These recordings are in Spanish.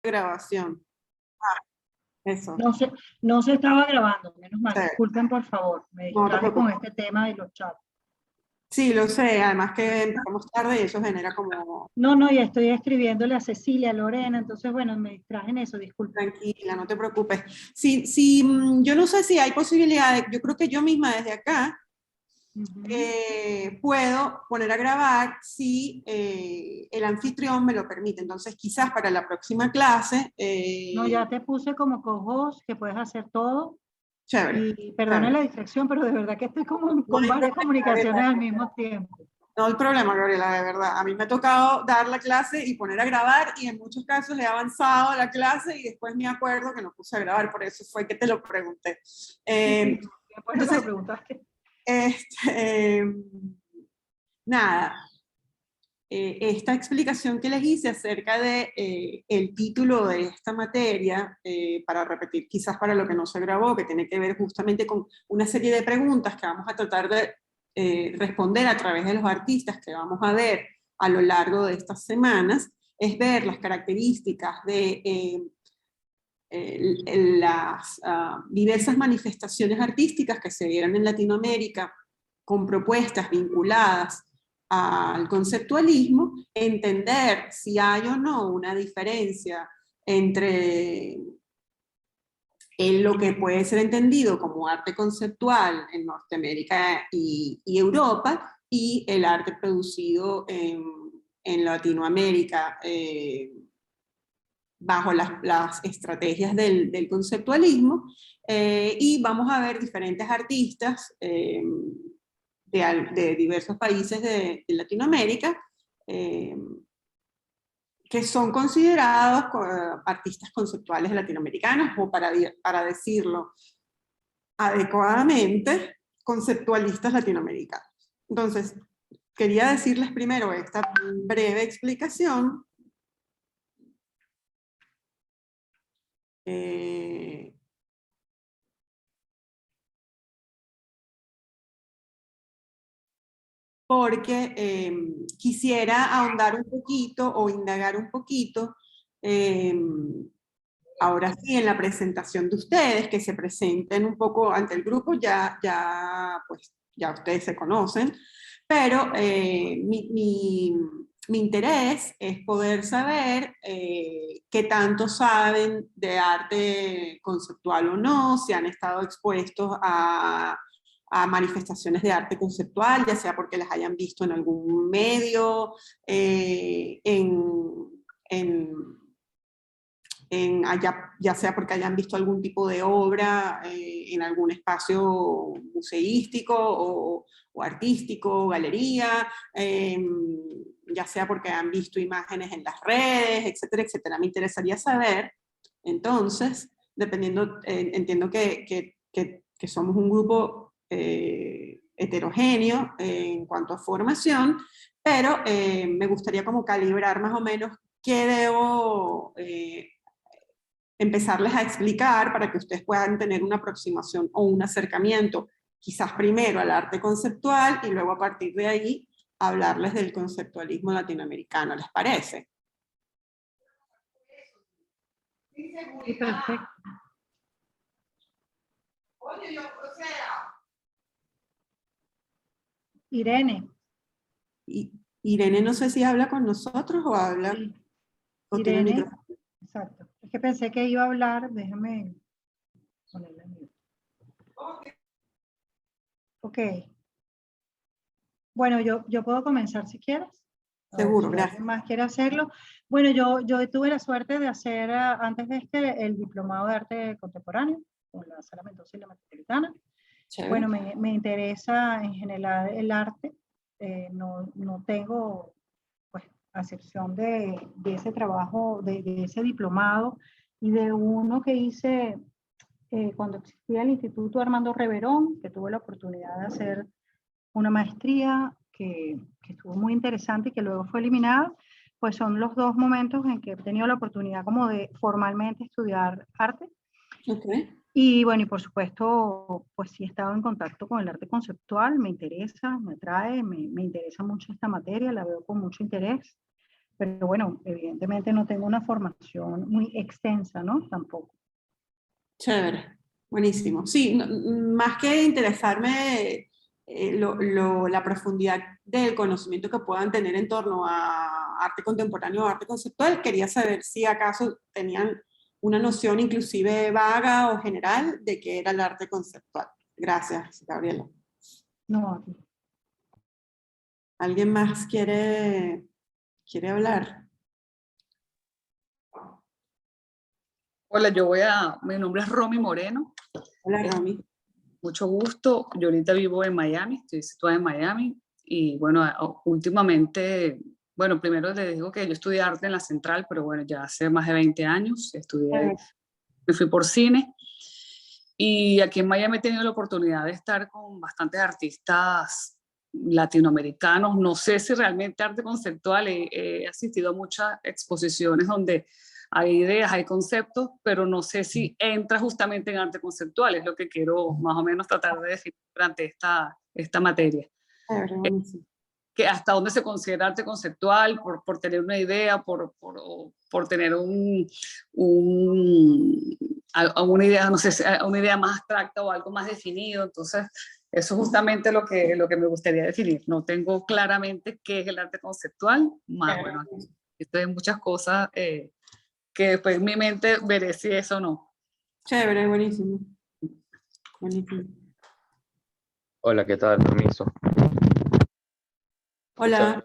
grabación. Eso. No se estaba grabando, menos mal. Sí. Disculpen, por favor. Me No te distraje con preocupes. este tema de los chats. Sí, lo sé, además que empezamos tarde y eso genera como... No, y estoy escribiéndole a Cecilia, a Lorena, entonces, bueno, me distraje en eso, disculpen. Tranquila, no te preocupes. Sí, yo no sé si hay posibilidad, yo creo que yo misma desde acá puedo poner a grabar si el anfitrión me lo permite. Entonces, quizás para la próxima clase... No, ya te puse como co-host, que puedes hacer todo. Chévere, Y perdone chévere. la distracción, pero de verdad que estoy como No con hay varias problema, comunicaciones Gabriela. al mismo tiempo. No hay problema, Gabriela, de verdad. A mí me ha tocado dar la clase y poner a grabar y en muchos casos he avanzado la clase y después me acuerdo que no puse a grabar, por eso fue que te lo pregunté. Sí, qué bueno que Entonces, lo preguntaste. este, nada, esta explicación que les hice acerca de el título de esta materia, para repetir quizás para lo que no se grabó, que tiene que ver justamente con una serie de preguntas que vamos a tratar de responder a través de los artistas que vamos a ver a lo largo de estas semanas, es ver las características de las diversas manifestaciones artísticas que se dieron en Latinoamérica con propuestas vinculadas al conceptualismo, entender si hay o no una diferencia entre en lo que puede ser entendido como arte conceptual en Norteamérica y Europa y el arte producido en Latinoamérica bajo las estrategias del conceptualismo, y vamos a ver diferentes artistas de diversos países de Latinoamérica que son considerados artistas conceptuales latinoamericanos, o para decirlo adecuadamente, conceptualistas latinoamericanos. Entonces, quería decirles primero esta breve explicación. Porque quisiera ahondar un poquito o indagar un poquito, ahora sí, en la presentación de ustedes, que se presenten un poco ante el grupo, pues, ya ustedes se conocen, pero mi interés es poder saber qué tanto saben de arte conceptual o no, si han estado expuestos a manifestaciones de arte conceptual, ya sea porque las hayan visto en algún medio, en, ya sea porque hayan visto algún tipo de obra en algún espacio museístico o artístico, galería, ya sea porque han visto imágenes en las redes, etcétera, etcétera. Me interesaría saber, entonces, dependiendo, entiendo que somos un grupo heterogéneo en cuanto a formación, pero me gustaría como calibrar más o menos qué debo empezarles a explicar para que ustedes puedan tener una aproximación o un acercamiento, quizás primero al arte conceptual y luego a partir de ahí hablarles del conceptualismo latinoamericano. ¿Les parece? Sí, perfecto. Irene. Irene, no sé si habla con nosotros o habla, Sí. o tiene el Irene, micrófono. exacto. Es que pensé que iba a hablar, déjame ponerle mute. Ok. Bueno, yo puedo comenzar si quieres. Seguro, Si gracias. alguien más quiere hacerlo. Bueno, yo tuve la suerte de hacer antes de el diplomado de arte contemporáneo con la Sala Mendoza y la Metropolitana. Chévere. Bueno, me interesa en general el arte. No tengo, pues, a excepción de ese trabajo, de ese diplomado y de uno que hice cuando existía el Instituto Armando Reverón, que tuve la oportunidad de hacer una maestría que estuvo muy interesante y que luego fue eliminada, pues son los dos momentos en que he tenido la oportunidad como de formalmente estudiar arte. Okay. Y bueno, y por supuesto, pues sí he estado en contacto con el arte conceptual, me interesa, me atrae, me interesa mucho esta materia, la veo con mucho interés. pero bueno, evidentemente no tengo una formación muy extensa, ¿no? Tampoco. Chévere, buenísimo. Sí, más que interesarme la profundidad del conocimiento que puedan tener en torno a arte contemporáneo o arte conceptual, quería saber si acaso tenían una noción inclusive vaga o general de qué era el arte conceptual. Gracias, Gabriela. No, aquí. ¿Alguien más quiere hablar? Hola, mi nombre es Romy Moreno. Hola, Romy. Mucho gusto. Yo ahorita vivo en Miami, estoy situada en Miami. Y bueno, últimamente, bueno, primero les digo que yo estudié arte en la Central, pero bueno, ya hace más de 20 años me fui por cine. Y aquí en Miami he tenido la oportunidad de estar con bastantes artistas latinoamericanos. No sé si realmente arte conceptual, he asistido a muchas exposiciones donde hay ideas, hay conceptos, pero no sé si entra justamente en arte conceptual, es lo que quiero más o menos tratar de definir durante esta materia. Que hasta dónde se considera arte conceptual, por tener una idea, por tener una idea, no sé, una idea más abstracta o algo más definido. Entonces, eso es justamente lo que me gustaría definir. No tengo claramente qué es el arte conceptual, más bueno, esto hay muchas cosas que después en mi mente veré si eso o no. Chévere, buenísimo. Buenísimo. Hola, ¿qué tal? Permiso. Hola.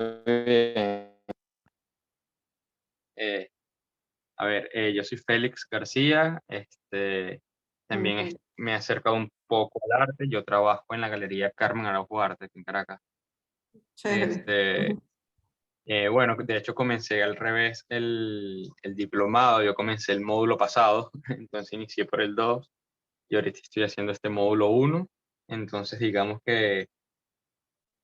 Yo soy Félix García. También me he acercado un poco al arte. Yo trabajo en la Galería Carmen Araujo Arte en Caracas. Chévere. Bueno, de hecho comencé al revés el diplomado. Yo comencé el módulo pasado, entonces inicié por el 2 y ahorita estoy haciendo este módulo 1. Entonces digamos que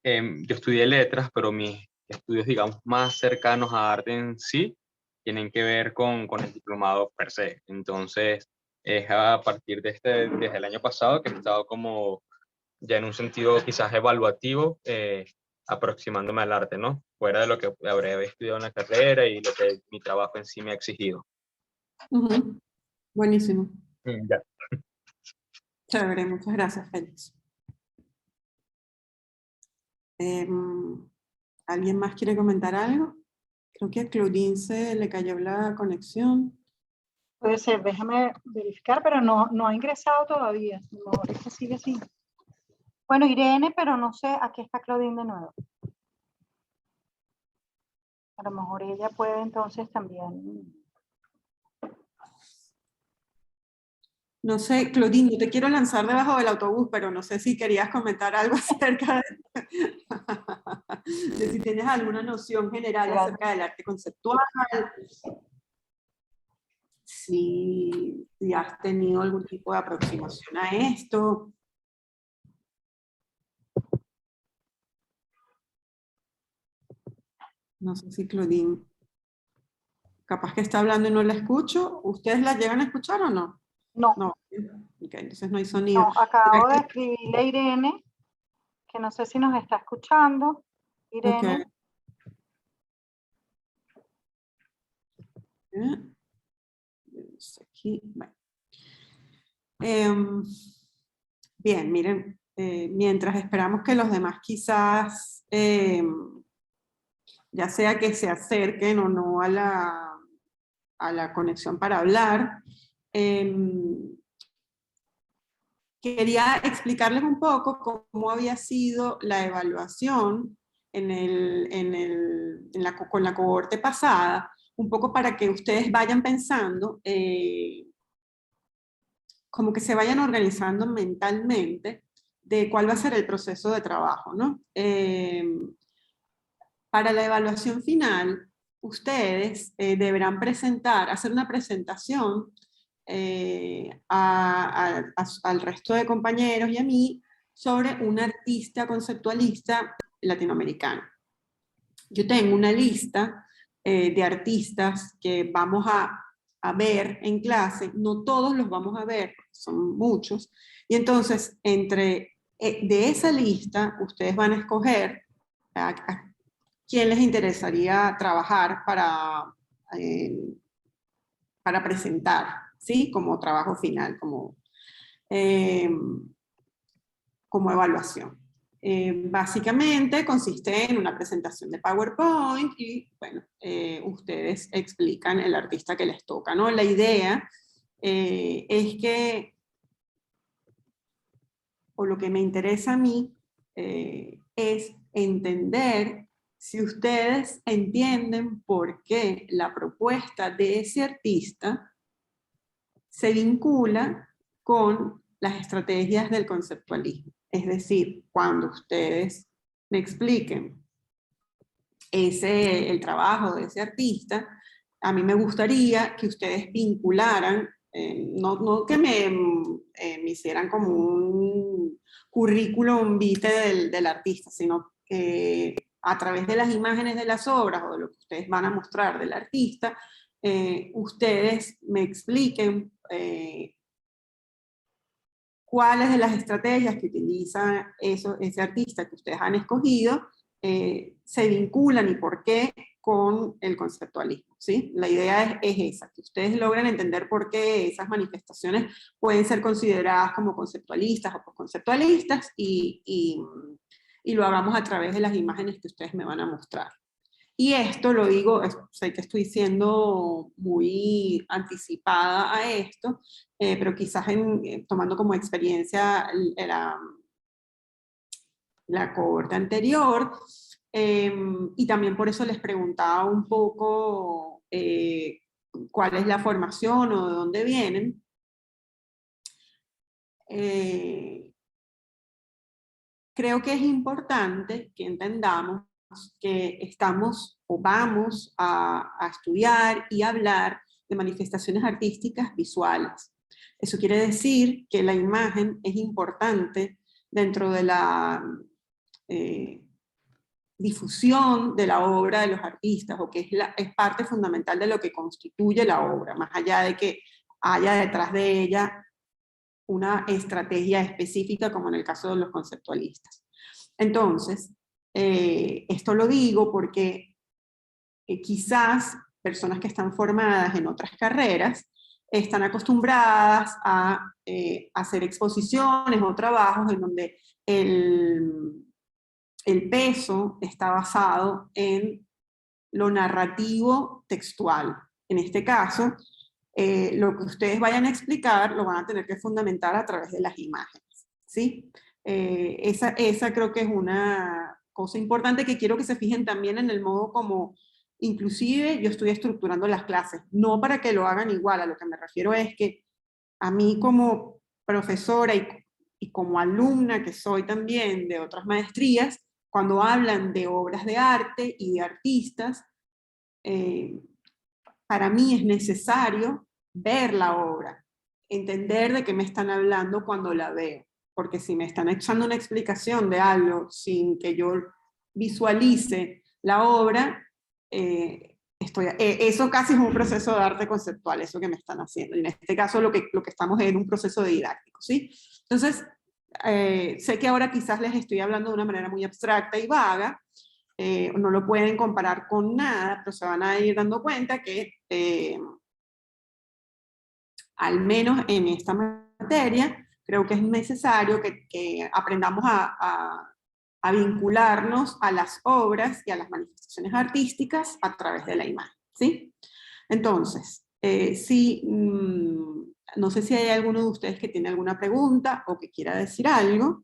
yo estudié letras, pero mis estudios, digamos, más cercanos a arte en sí, tienen que ver con el diplomado per se. Entonces, es a partir desde el año pasado que he estado como ya en un sentido quizás evaluativo, aproximándome al arte, ¿no? Fuera de lo que habré estudiado en la carrera y lo que mi trabajo en sí me ha exigido. Buenísimo. Ya. Chévere, muchas gracias, Félix. ¿Alguien más quiere comentar algo? Creo que a Claudine se le cayó la conexión. Puede ser, déjame verificar, pero no ha ingresado todavía. A lo mejor es que sigue así. Bueno, Irene, pero no sé, aquí está Claudine de nuevo. A lo mejor ella puede entonces también. No sé, Claudine, yo te quiero lanzar debajo del autobús, pero no sé si querías comentar algo acerca de si tienes alguna noción general acerca del arte conceptual, si has tenido algún tipo de aproximación a esto. No sé si Claudine, capaz que está hablando y no la escucho. ¿Ustedes la llegan a escuchar o no? No. No. Ok, entonces no hay sonido. No, acabo de escribirle a Irene, que no sé si nos está escuchando. Irene. Okay. Aquí, bueno. Bien, miren, mientras esperamos que los demás quizás, ya sea que se acerquen o no a la conexión para hablar, quería explicarles un poco cómo había sido la evaluación con la cohorte pasada, un poco para que ustedes vayan pensando, como que se vayan organizando mentalmente de cuál va a ser el proceso de trabajo, ¿no? Para la evaluación final, ustedes deberán hacer una presentación al resto de compañeros y a mí sobre un artista conceptualista latinoamericano. Yo tengo una lista de artistas que vamos a ver en clase, no todos los vamos a ver, son muchos, y entonces de esa lista ustedes van a escoger quién les interesaría trabajar para presentar, ¿sí? Como trabajo final, como evaluación. Básicamente consiste en una presentación de PowerPoint y, bueno, ustedes explican el artista que les toca, ¿no? La idea es que, o lo que me interesa a mí, es entender si ustedes entienden por qué la propuesta de ese artista se vincula con las estrategias del conceptualismo. Es decir, cuando ustedes me expliquen el trabajo de ese artista, a mí me gustaría que ustedes vincularan, no que me hicieran como un currículum vitae del artista, sino que a través de las imágenes de las obras o de lo que ustedes van a mostrar del artista, ustedes me expliquen cuáles de las estrategias que utiliza ese artista que ustedes han escogido se vinculan y por qué con el conceptualismo, ¿sí? La idea es esa, que ustedes logren entender por qué esas manifestaciones pueden ser consideradas como conceptualistas o postconceptualistas y lo hagamos a través de las imágenes que ustedes me van a mostrar. Y esto lo digo, sé que estoy siendo muy anticipada a esto, pero quizás tomando como experiencia la cohorte anterior, y también por eso les preguntaba un poco cuál es la formación o de dónde vienen. Creo que es importante que entendamos que estamos o vamos a estudiar y hablar de manifestaciones artísticas visuales. Eso quiere decir que la imagen es importante dentro de la difusión de la obra de los artistas, o que es parte fundamental de lo que constituye la obra, más allá de que haya detrás de ella una estrategia específica, como en el caso de los conceptualistas. Entonces, esto lo digo porque quizás personas que están formadas en otras carreras están acostumbradas a hacer exposiciones o trabajos en donde el peso está basado en lo narrativo textual. En este caso, lo que ustedes vayan a explicar lo van a tener que fundamentar a través de las imágenes, ¿sí? Esa creo que es una cosa importante que quiero que se fijen también en el modo como, inclusive yo estoy estructurando las clases, no para que lo hagan igual, a lo que me refiero es que a mí como profesora y como alumna que soy también de otras maestrías, cuando hablan de obras de arte y de artistas, para mí es necesario ver la obra, entender de qué me están hablando cuando la veo, porque si me están echando una explicación de algo sin que yo visualice la obra, eso casi es un proceso de arte conceptual, eso que me están haciendo. Y en este caso lo que estamos es en un proceso didáctico, ¿sí? Entonces, sé que ahora quizás les estoy hablando de una manera muy abstracta y vaga, no lo pueden comparar con nada, pero se van a ir dando cuenta que al menos en esta materia, creo que es necesario que aprendamos a vincularnos a las obras y a las manifestaciones artísticas a través de la imagen, ¿sí? Entonces, no sé si hay alguno de ustedes que tiene alguna pregunta o que quiera decir algo.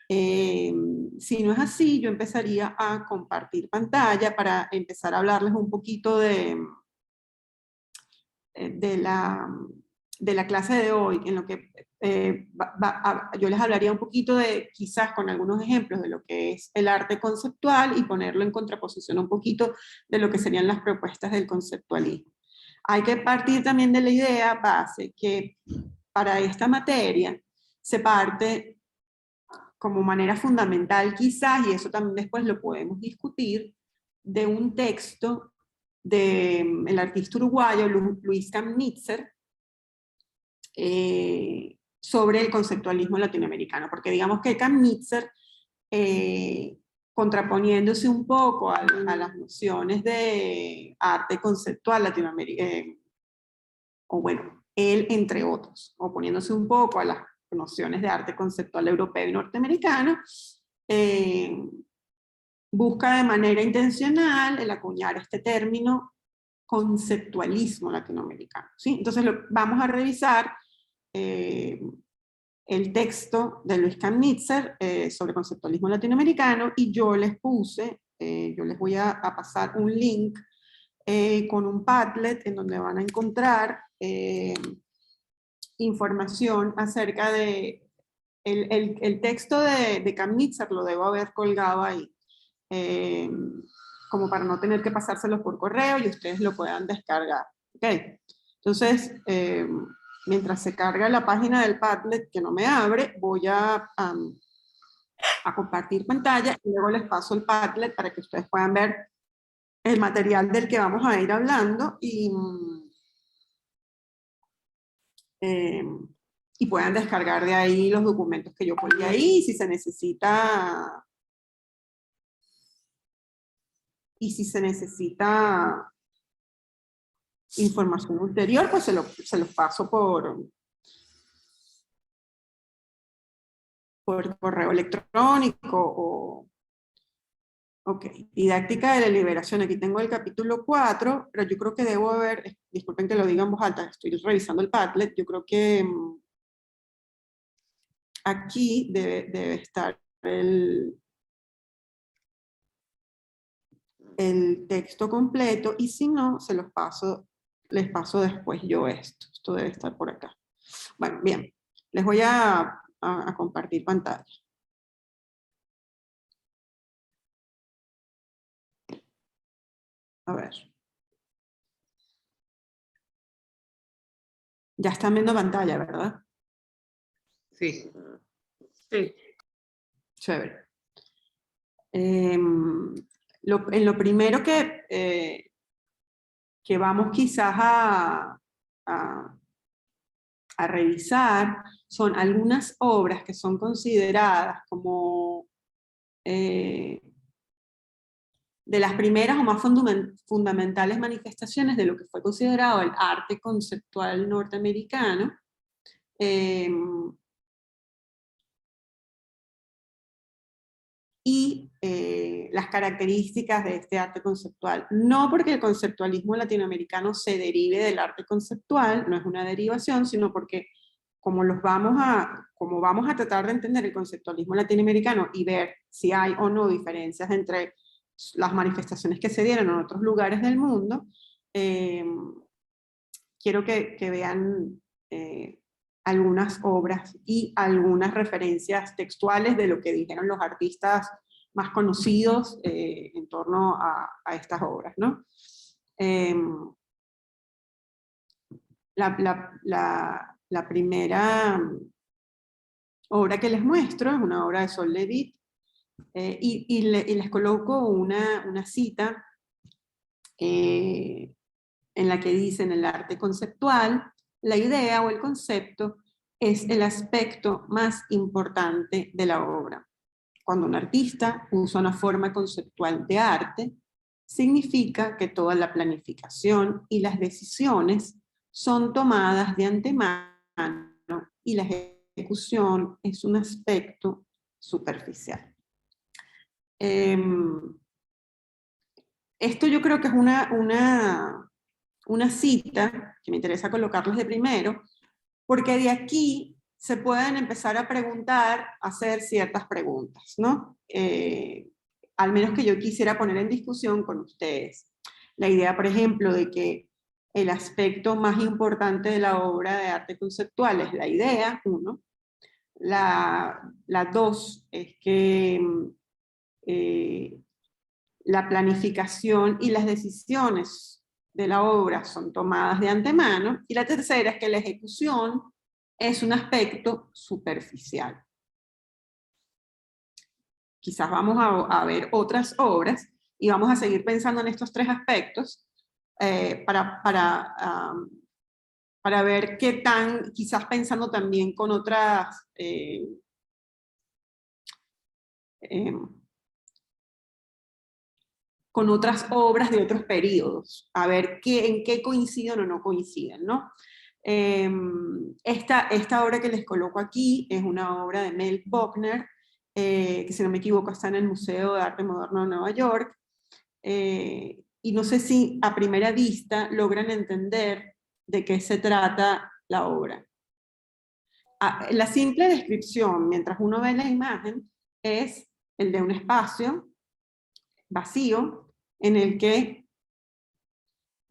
Si no es así, yo empezaría a compartir pantalla para empezar a hablarles un poquito de la clase de hoy, en lo que yo les hablaría un poquito de, quizás con algunos ejemplos de lo que es el arte conceptual y ponerlo en contraposición un poquito de lo que serían las propuestas del conceptualismo. Hay que partir también de la idea base que para esta materia se parte como manera fundamental quizás, y eso también después lo podemos discutir, de un texto del artista uruguayo Luis Kamnitzer sobre el conceptualismo latinoamericano, porque digamos que Kamnitzer contraponiéndose un poco a las nociones de arte conceptual latinoamericano, o bueno, él entre otros, oponiéndose un poco a las nociones de arte conceptual europeo y norteamericano, busca de manera intencional el acuñar este término conceptualismo latinoamericano, ¿sí? Entonces vamos a revisar el texto de Luis Kramnitzer sobre conceptualismo latinoamericano, y yo les puse, yo les voy a pasar un link con un Padlet en donde van a encontrar información acerca de el texto de Kramnitzer, lo debo haber colgado ahí, como para no tener que pasárselos por correo y ustedes lo puedan descargar. ¿Okay? Entonces, mientras se carga la página del Padlet que no me abre, voy a compartir pantalla y luego les paso el Padlet para que ustedes puedan ver el material del que vamos a ir hablando y puedan descargar de ahí los documentos que yo puse ahí, si se necesita. Y si se necesita información ulterior, pues se los paso por correo electrónico. Ok, didáctica de la liberación. Aquí tengo el capítulo 4, pero yo creo que debo haber, disculpen que lo diga en voz alta, estoy revisando el Padlet, yo creo que aquí debe estar el texto completo, y si no, les paso después yo esto. Esto debe estar por acá. Bueno, bien, les voy a compartir pantalla. A ver. Ya están viendo pantalla, ¿verdad? Sí. Sí. Chévere. En lo primero que vamos quizás a revisar son algunas obras que son consideradas como de las primeras o más fundamentales manifestaciones de lo que fue considerado el arte conceptual norteamericano. Y las características de este arte conceptual. No porque el conceptualismo latinoamericano se derive del arte conceptual, no es una derivación, sino porque como vamos a tratar de entender el conceptualismo latinoamericano y ver si hay o no diferencias entre las manifestaciones que se dieron en otros lugares del mundo, quiero que vean algunas obras y algunas referencias textuales de lo que dijeron los artistas más conocidos en torno a estas obras, ¿no? La primera obra que les muestro es una obra de Sol Levitt, y les coloco una cita en la que dice: en el arte conceptual, la idea o el concepto es el aspecto más importante de la obra. Cuando un artista usa una forma conceptual de arte, significa que toda la planificación y las decisiones son tomadas de antemano y la ejecución es un aspecto superficial. Esto yo creo que es una cita que me interesa colocarles de primero, porque de aquí se pueden empezar a preguntar, a hacer ciertas preguntas, ¿no? Al menos que yo quisiera poner en discusión con ustedes. La idea, por ejemplo, de que el aspecto más importante de la obra de arte conceptual es la idea, uno. La dos es que la planificación y las decisiones de la obra son tomadas de antemano, y la tercera es que la ejecución es un aspecto superficial. Quizás vamos a ver otras obras y vamos a seguir pensando en estos tres aspectos para ver qué tan, quizás pensando también con otras con otras obras de otros periodos, a ver en qué coinciden o no coinciden, ¿no? Esta obra que les coloco aquí es una obra de Mel Bochner, que si no me equivoco está en el Museo de Arte Moderno de Nueva York, y no sé si a primera vista logran entender de qué se trata la obra. La simple descripción, mientras uno ve la imagen, es el de un espacio vacío, en el que,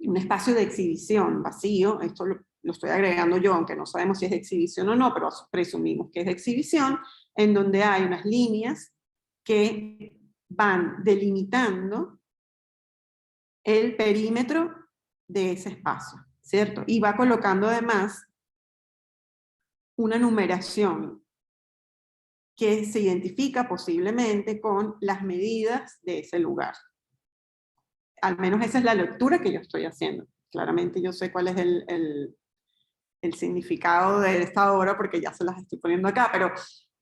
un espacio de exhibición vacío, esto lo estoy agregando yo, aunque no sabemos si es de exhibición o no, pero presumimos que es de exhibición, en donde hay unas líneas que van delimitando el perímetro de ese espacio, ¿cierto? Y va colocando además una numeración que se identifica posiblemente con las medidas de ese lugar. Al menos esa es la lectura que yo estoy haciendo. Claramente yo sé cuál es el significado de esta obra porque ya se las estoy poniendo acá, pero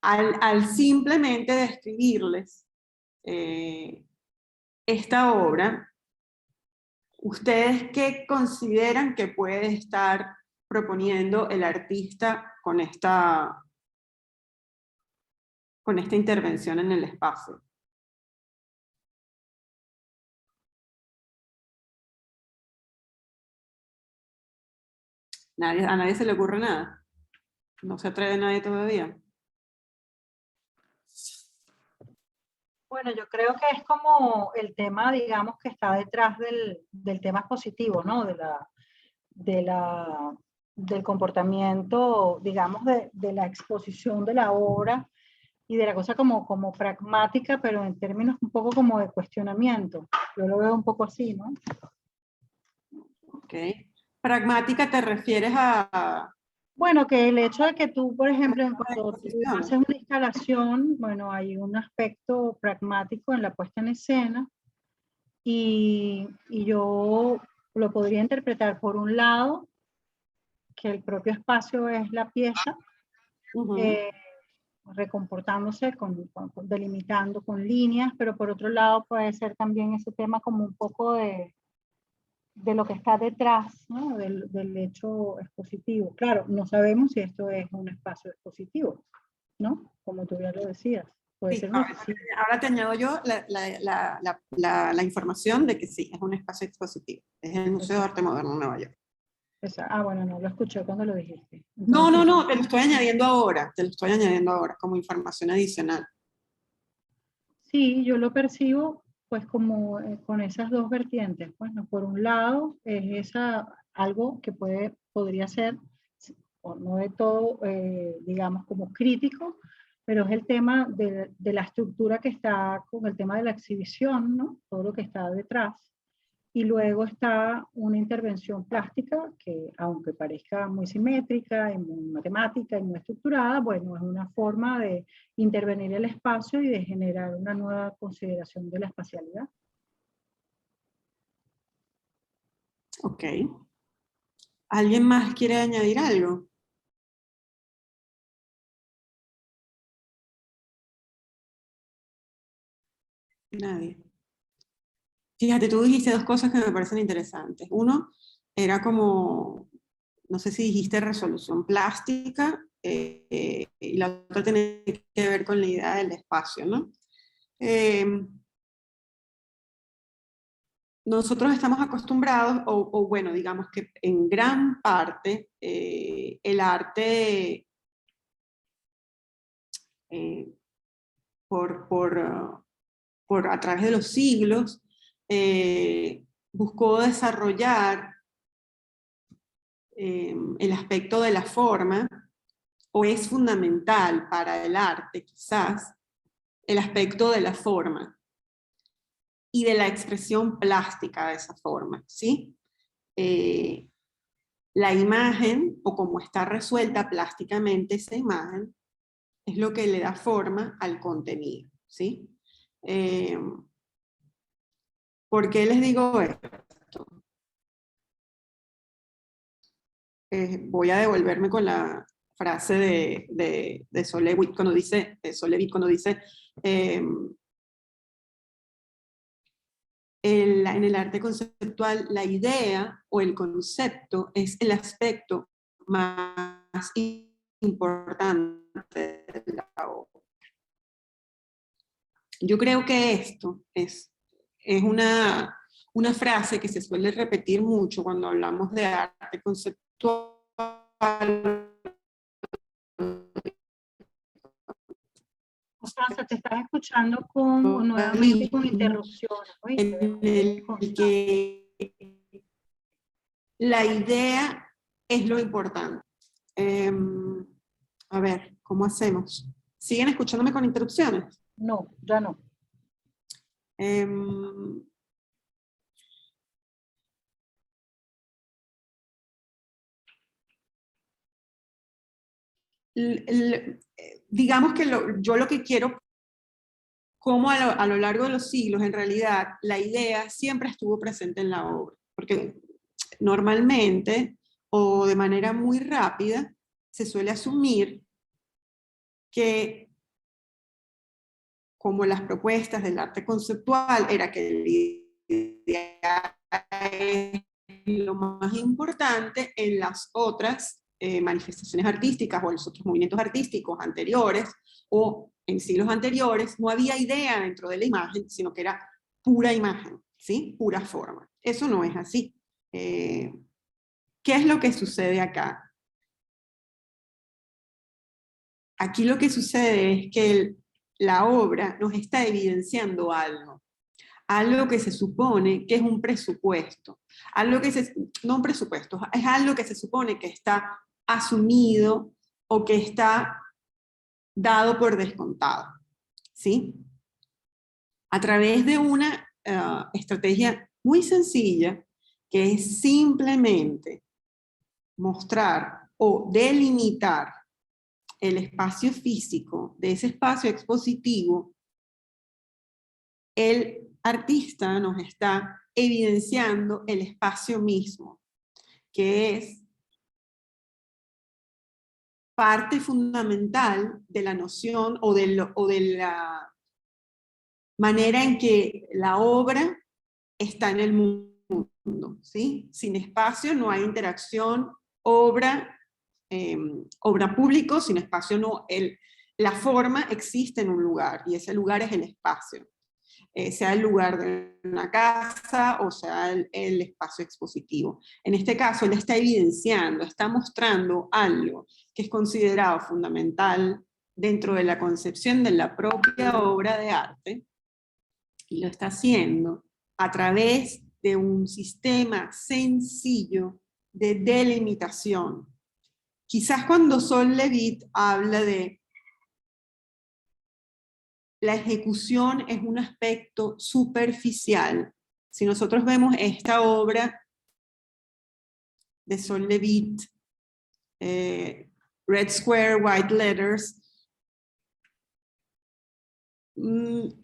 al simplemente describirles esta obra, ¿ustedes qué consideran que puede estar proponiendo el artista con esta intervención en el espacio? A nadie se le ocurre nada. No se atreve nadie todavía. Bueno, yo creo que es como el tema, digamos, que está detrás del tema expositivo, ¿no? Del comportamiento, digamos, de la exposición de la obra y de la cosa como pragmática, pero en términos un poco como de cuestionamiento. Yo lo veo un poco así, ¿no? Ok. Pragmática te refieres a... Bueno, que el hecho de que tú, por ejemplo, cuando tú haces una instalación, bueno, hay un aspecto pragmático en la puesta en escena y yo lo podría interpretar por un lado, que el propio espacio es la pieza, recomportándose, delimitando con líneas, pero por otro lado puede ser también ese tema como un poco de lo que está detrás, ¿no? del hecho expositivo. Claro, no sabemos si esto es un espacio expositivo, ¿no? Como tú ya lo decías. Puede ser ahora te añado yo la información de que sí, es un espacio expositivo. Es el Museo de Arte Moderno de Nueva York. Bueno, no lo escuché cuando lo dijiste. Entonces, no, te lo estoy añadiendo ahora, como información adicional. Sí, yo lo percibo pues como con esas dos vertientes. Bueno, por un lado es algo que podría ser, o no de todo, digamos, como crítico, pero es el tema de la estructura que está con el tema de la exhibición, ¿no? Todo lo que está detrás. Y luego está una intervención plástica que, aunque parezca muy simétrica y muy matemática y muy estructurada, bueno, es una forma de intervenir el espacio y de generar una nueva consideración de la espacialidad. Ok. ¿Alguien más quiere añadir algo? Nadie. Fíjate, tú dijiste dos cosas que me parecen interesantes. Uno era como, no sé si dijiste resolución plástica, y la otra tiene que ver con la idea del espacio, ¿no? Nosotros estamos acostumbrados, o bueno, digamos que en gran parte el arte a través de los siglos buscó desarrollar el aspecto de la forma, o es fundamental para el arte quizás el aspecto de la forma y de la expresión plástica de esa forma, ¿sí? La imagen, o como está resuelta plásticamente esa imagen, es lo que le da forma al contenido, ¿sí? ¿Por qué les digo esto? Voy a devolverme con la frase de Solevit cuando dice en el arte conceptual la idea o el concepto es el aspecto más importante de la obra. Yo creo que esto es una frase que se suele repetir mucho cuando hablamos de arte conceptual. Constanza, te estás escuchando nuevamente con interrupciones. En el que la idea es lo importante. A ver, ¿cómo hacemos? ¿Siguen escuchándome con interrupciones? No, ya no. Digamos que yo lo que quiero, como a lo largo de los siglos, en realidad, la idea siempre estuvo presente en la obra, porque normalmente, o de manera muy rápida, se suele asumir que, como las propuestas del arte conceptual, era que la idea es lo más importante, en las otras manifestaciones artísticas o en los otros movimientos artísticos anteriores o en siglos anteriores, no había idea dentro de la imagen, sino que era pura imagen, ¿sí? Pura forma. Eso no es así. ¿Qué es lo que sucede acá? Aquí lo que sucede es que la obra nos está evidenciando algo que se supone que es un presupuesto, no un presupuesto, es algo que se supone que está asumido o que está dado por descontado, ¿sí? A través de una estrategia muy sencilla, que es simplemente mostrar o delimitar el espacio físico de ese espacio expositivo, el artista nos está evidenciando el espacio mismo, que es parte fundamental de la noción o de la manera en que la obra está en el mundo, ¿sí? Sin espacio no hay interacción, obra público, sin espacio no, la forma existe en un lugar, y ese lugar es el espacio. Sea el lugar de una casa o sea el espacio expositivo. En este caso, él está evidenciando, está mostrando algo que es considerado fundamental dentro de la concepción de la propia obra de arte, y lo está haciendo a través de un sistema sencillo de delimitación. Quizás cuando Sol Levitt habla de la ejecución es un aspecto superficial. Si nosotros vemos esta obra de Sol Levitt, Red Square, White Letters,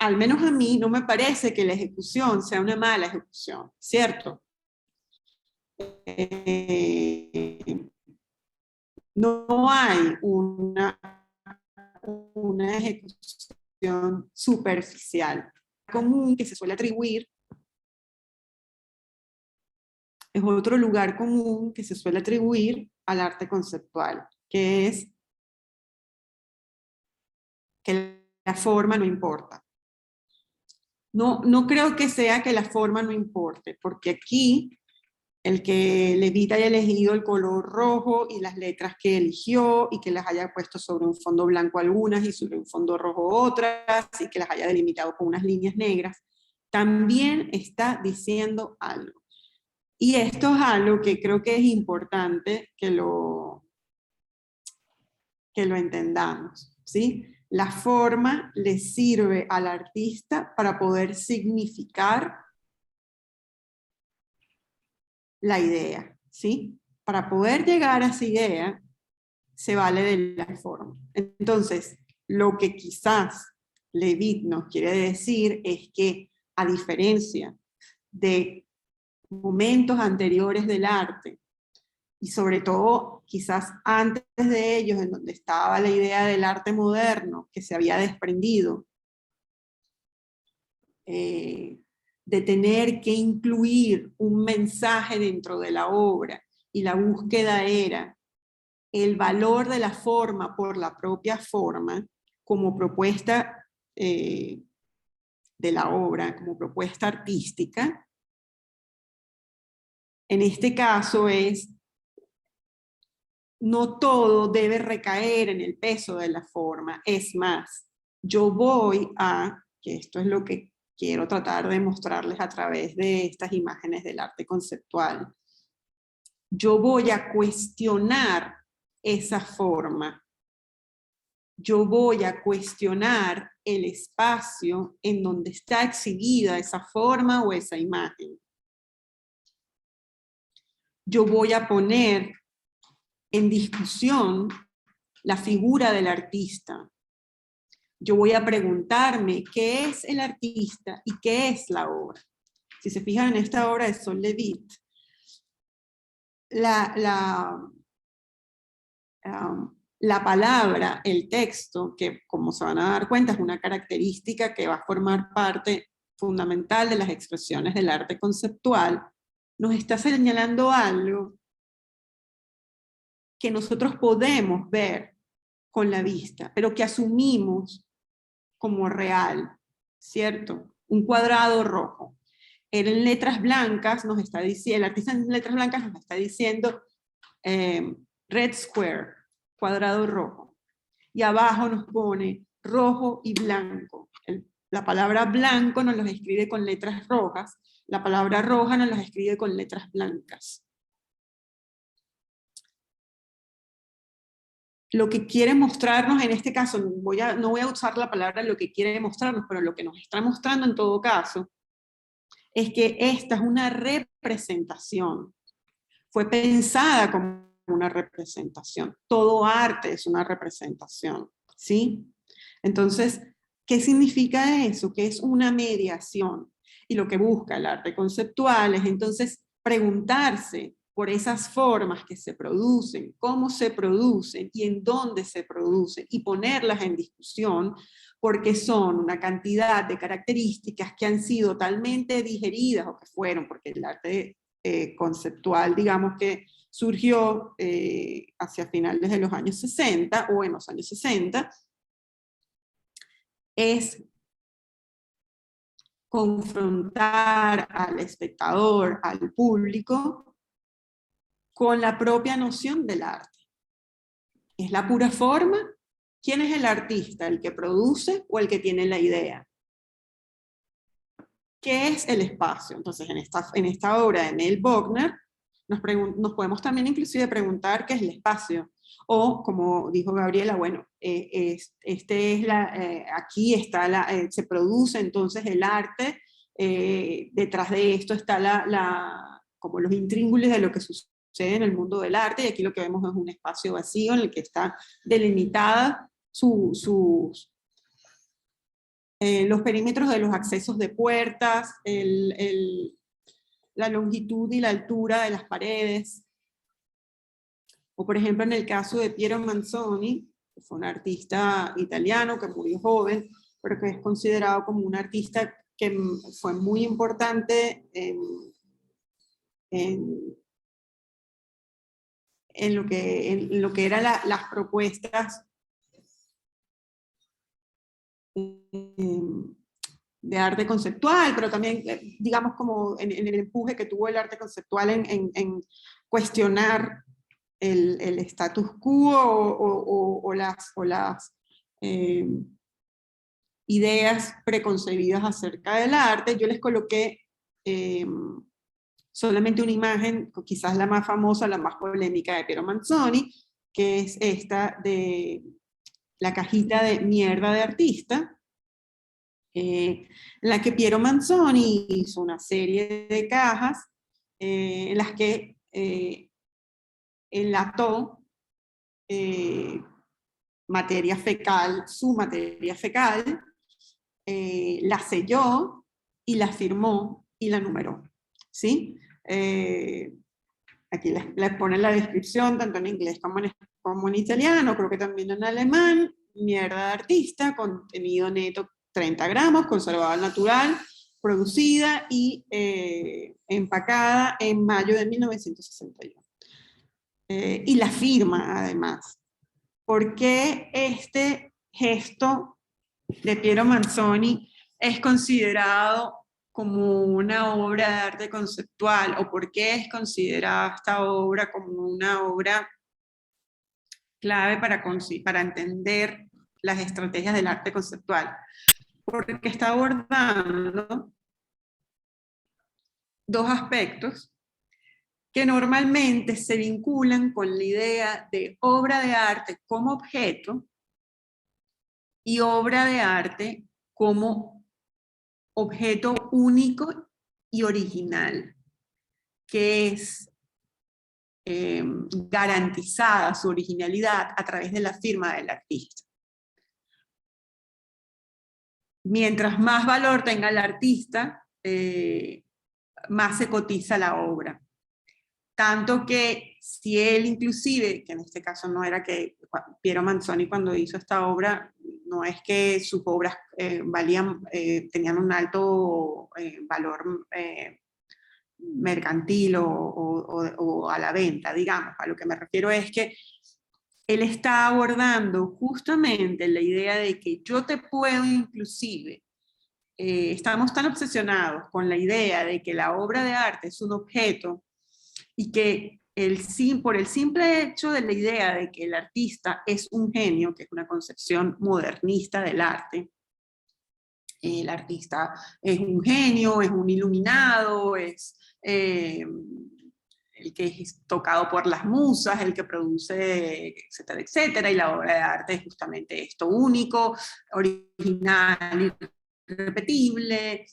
al menos a mí no me parece que la ejecución sea una mala ejecución, ¿cierto? No hay una ejecución superficial. Común que se suele atribuir, es otro lugar común que se suele atribuir al arte conceptual, que es que la forma no importa. No creo que sea que la forma no importe, porque aquí el que Levitt haya elegido el color rojo y las letras que eligió y que las haya puesto sobre un fondo blanco algunas y sobre un fondo rojo otras y que las haya delimitado con unas líneas negras, también está diciendo algo. Y esto es algo que creo que es importante que lo entendamos, ¿sí? La forma le sirve al artista para poder significar la idea, ¿sí? Para poder llegar a esa idea, se vale de la forma. Entonces, lo que quizás Levitt nos quiere decir es que, a diferencia de momentos anteriores del arte, y sobre todo quizás antes de ellos, en donde estaba la idea del arte moderno, que se había desprendido de tener que incluir un mensaje dentro de la obra, y la búsqueda era el valor de la forma por la propia forma, como propuesta de la obra, como propuesta artística. En este caso no todo debe recaer en el peso de la forma, es más, yo voy a, que esto es lo que quiero tratar de mostrarles a través de estas imágenes del arte conceptual, yo voy a cuestionar esa forma, yo voy a cuestionar el espacio en donde está exhibida esa forma o esa imagen. Yo voy a poner en discusión la figura del artista. Yo voy a preguntarme qué es el artista y qué es la obra. Si se fijan en esta obra de Sol Levitt, la palabra, el texto, que como se van a dar cuenta es una característica que va a formar parte fundamental de las expresiones del arte conceptual, nos está señalando algo que nosotros podemos ver con la vista, pero que asumimos como real, ¿cierto? Un cuadrado rojo. Él en letras blancas nos está diciendo, el artista en letras blancas nos está diciendo red square, cuadrado rojo. Y abajo nos pone rojo y blanco. La palabra blanco nos los escribe con letras rojas, la palabra roja nos las escribe con letras blancas. Lo que quiere mostrarnos en este caso, no voy a usar la palabra lo que quiere mostrarnos, pero lo que nos está mostrando en todo caso, es que esta es una representación. Fue pensada como una representación. Todo arte es una representación, ¿sí? Entonces, ¿qué significa eso? Que es una mediación. Y lo que busca el arte conceptual es entonces preguntarse por esas formas que se producen, cómo se producen y en dónde se producen, y ponerlas en discusión, porque son una cantidad de características que han sido talmente digeridas, o que fueron, porque el arte conceptual, digamos que surgió hacia finales de los años 60, o en los años 60, es confrontar al espectador, al público, con la propia noción del arte. ¿Es la pura forma? ¿Quién es el artista? ¿El que produce o el que tiene la idea? ¿Qué es el espacio? Entonces, en esta obra de Neil Bogner, nos podemos también inclusive preguntar qué es el espacio. O, como dijo Gabriela, bueno, aquí está se produce entonces el arte, detrás de esto está como los intríngulis de lo que sucede en el mundo del arte, y aquí lo que vemos es un espacio vacío en el que está delimitada los perímetros de los accesos de puertas, la longitud y la altura de las paredes. O por ejemplo en el caso de Piero Manzoni, que fue un artista italiano que murió joven, pero que es considerado como un artista que fue muy importante en lo que eran las propuestas de arte conceptual, pero también, digamos, como en el empuje que tuvo el arte conceptual en cuestionar el status quo o las ideas preconcebidas acerca del arte. Yo les coloqué solamente una imagen, quizás la más famosa, la más polémica de Piero Manzoni, que es esta de la cajita de mierda de artista, en la que Piero Manzoni hizo una serie de cajas en las que enlató materia fecal, su materia fecal, la selló y la firmó y la numeró, ¿sí? Aquí les ponen la descripción tanto en inglés como en italiano, creo que también en alemán. Mierda de artista, contenido neto 30 gramos, conservado al natural, producida y empacada en mayo de 1961. Y la firma, además. ¿Por qué este gesto de Piero Manzoni es considerado como una obra de arte conceptual? ¿O por qué es considerada esta obra como una obra clave para entender las estrategias del arte conceptual? Porque está abordando dos aspectos que normalmente se vinculan con la idea de obra de arte como objeto y obra de arte como objeto único y original, que es garantizada su originalidad a través de la firma del artista. Mientras más valor tenga el artista, más se cotiza la obra. Tanto que si él inclusive, que en este caso no era que Piero Manzoni cuando hizo esta obra, no es que sus obras tenían un alto valor mercantil o a la venta, digamos. A lo que me refiero es que él está abordando justamente la idea de que yo te puedo inclusive, estamos tan obsesionados con la idea de que la obra de arte es un objeto y que por el simple hecho de la idea de que el artista es un genio, que es una concepción modernista del arte, el artista es un genio, es un iluminado, es el que es tocado por las musas, el que produce, etcétera, etcétera, y la obra de arte es justamente esto, único, original, irrepetible.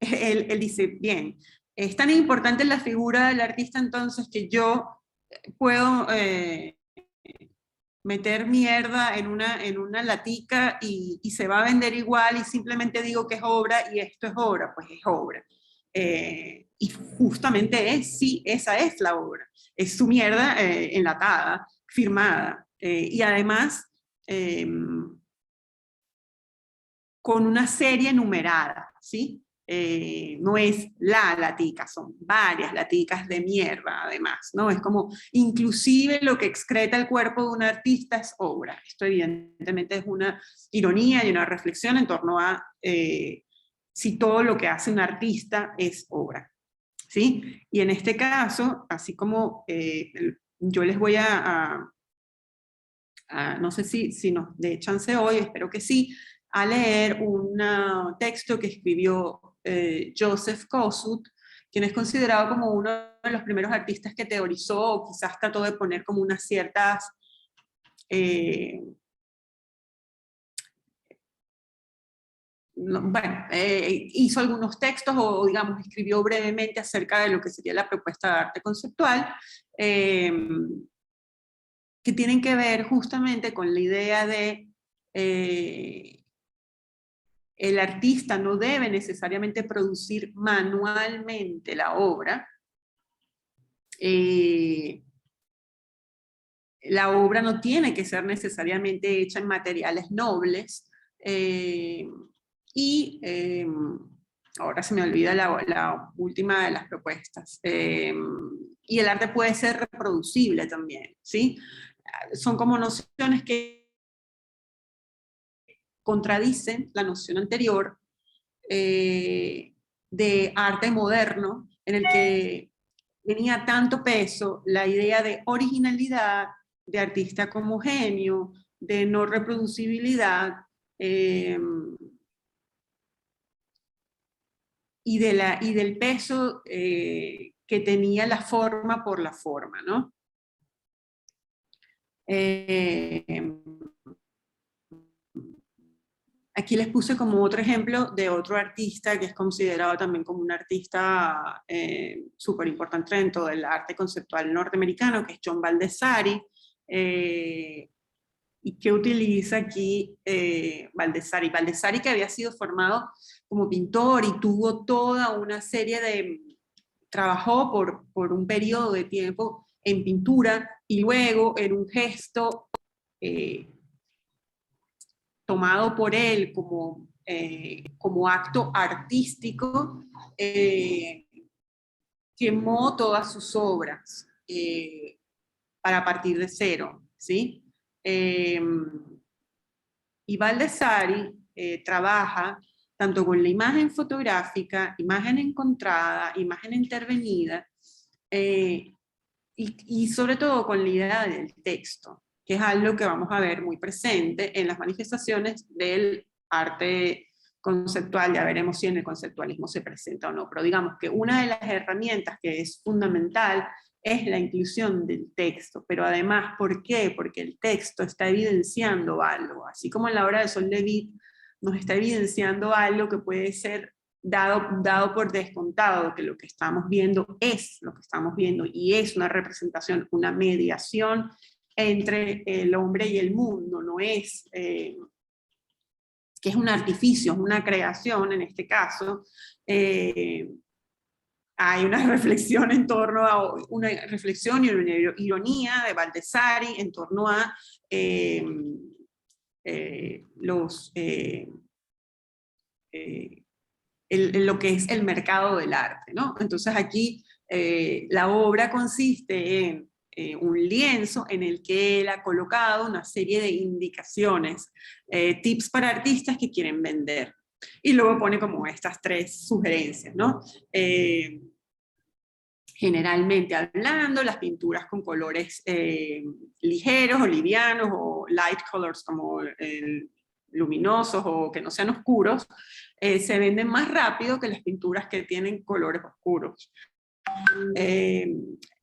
Él dice, bien, es tan importante la figura del artista entonces que yo puedo meter mierda en una latica y se va a vender igual y simplemente digo que es obra y esto es obra, pues es obra. Y justamente sí, esa es la obra. Es su mierda enlatada, firmada. Y además con una serie numerada, ¿sí? No es la latica, son varias laticas de mierda, además, ¿no? Es como, inclusive lo que excreta el cuerpo de un artista es obra. Esto evidentemente es una ironía y una reflexión en torno a si todo lo que hace un artista es obra, ¿sí? Y en este caso, así como yo les voy no sé si nos dé chance hoy, espero que sí, a leer un texto que escribió Joseph Kosuth, quien es considerado como uno de los primeros artistas que teorizó, o quizás trató de poner como unas ciertas hizo algunos textos o digamos escribió brevemente acerca de lo que sería la propuesta de arte conceptual, que tienen que ver justamente con la idea de el artista no debe necesariamente producir manualmente la obra. La obra no tiene que ser necesariamente hecha en materiales nobles. Ahora se me olvida la última de las propuestas. Y el arte puede ser reproducible también, ¿sí? Son como nociones que contradicen la noción anterior de arte moderno, en el que tenía tanto peso la idea de originalidad, de artista como genio, de no reproducibilidad, y del peso que tenía la forma por la forma, ¿no? Aquí les puse como otro ejemplo de otro artista que es considerado también como un artista súper importante dentro del arte conceptual norteamericano, que es John Baldessari, y que utiliza aquí Baldessari. Baldessari, que había sido formado como pintor y tuvo toda una serie de... Trabajó por un periodo de tiempo en pintura y luego en un gesto tomado por él como como acto artístico, quemó todas sus obras para partir de cero, ¿sí? Y Baldessari trabaja tanto con la imagen fotográfica, imagen encontrada, imagen intervenida, y sobre todo con la idea del texto, que es algo que vamos a ver muy presente en las manifestaciones del arte conceptual. Ya veremos si en el conceptualismo se presenta o no, pero digamos que una de las herramientas que es fundamental es la inclusión del texto, pero además, ¿por qué? Porque el texto está evidenciando algo, así como en la obra de Sol de Witt nos está evidenciando algo que puede ser dado por descontado, que lo que estamos viendo es lo que estamos viendo, y es una representación, una mediación entre el hombre y el mundo, no es que es un artificio, es una creación en este caso. Hay una reflexión en torno a una reflexión y una ironía de Baldessari en torno a lo que es el mercado del arte, ¿no? Entonces aquí la obra consiste en un lienzo en el que él ha colocado una serie de indicaciones, tips para artistas que quieren vender. Y luego pone como estas 3 sugerencias, ¿no? Generalmente hablando, las pinturas con colores ligeros o livianos, o light colors como luminosos o que no sean oscuros, se venden más rápido que las pinturas que tienen colores oscuros.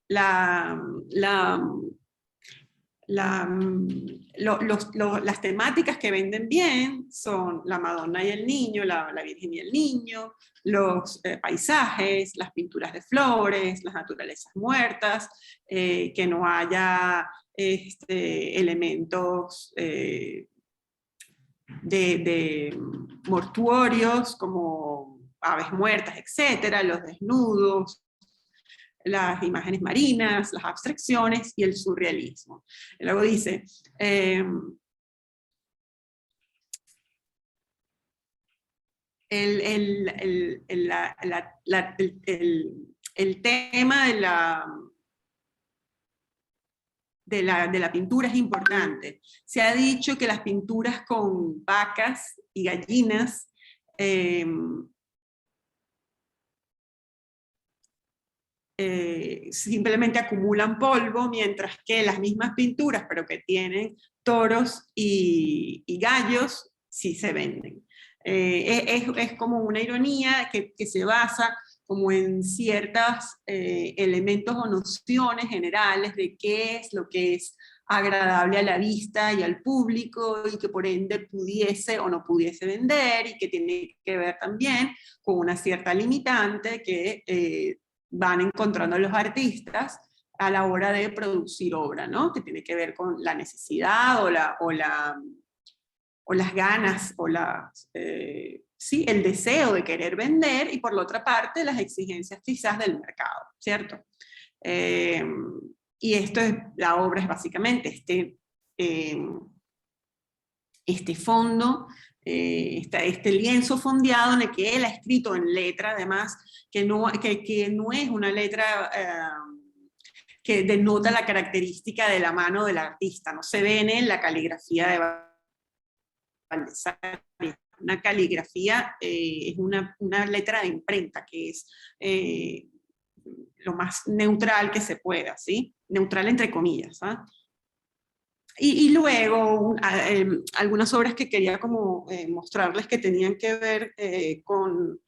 Las temáticas que venden bien son la Madonna y el niño, la Virgen y el niño, los paisajes, las pinturas de flores, las naturalezas muertas, que no haya elementos de mortuorios como aves muertas, etcétera, los desnudos, las imágenes marinas, las abstracciones y el surrealismo. Luego dice, el tema de la pintura es importante. Se ha dicho que las pinturas con vacas y gallinas simplemente acumulan polvo, mientras que las mismas pinturas, pero que tienen toros y gallos, sí se venden. Es como una ironía que se basa como en ciertos elementos o nociones generales de qué es lo que es agradable a la vista y al público, y que por ende pudiese o no pudiese vender, y que tiene que ver también con una cierta limitante que van encontrando los artistas a la hora de producir obra, ¿no? Que tiene que ver con la necesidad o las ganas, o sí, el deseo de querer vender, y por la otra parte las exigencias quizás del mercado, ¿cierto? Y esto es, la obra es básicamente este fondo, este lienzo fondeado en el que él ha escrito en letra, además, que no es una letra que denota la característica de la mano del artista, no se ve en la caligrafía de Baldessari. Una caligrafía es una letra de imprenta, que es lo más neutral que se pueda, ¿sí? Neutral entre comillas, ¿ah? Y luego algunas obras que quería como mostrarles que tenían que ver con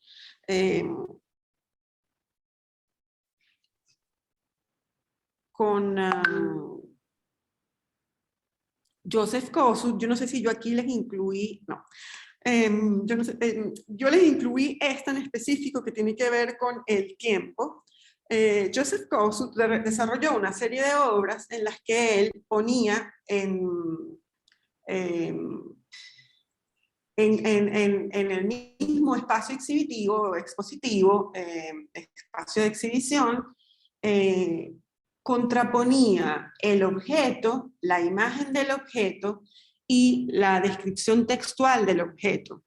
Joseph Kosuth. Yo no sé si yo aquí les incluí, no. Yo, no sé, yo les incluí esta en específico que tiene que ver con el tiempo. Joseph Kosuth desarrolló una serie de obras en las que él ponía en el mismo espacio exhibitivo, expositivo, espacio de exhibición, contraponía el objeto, la imagen del objeto y la descripción textual del objeto.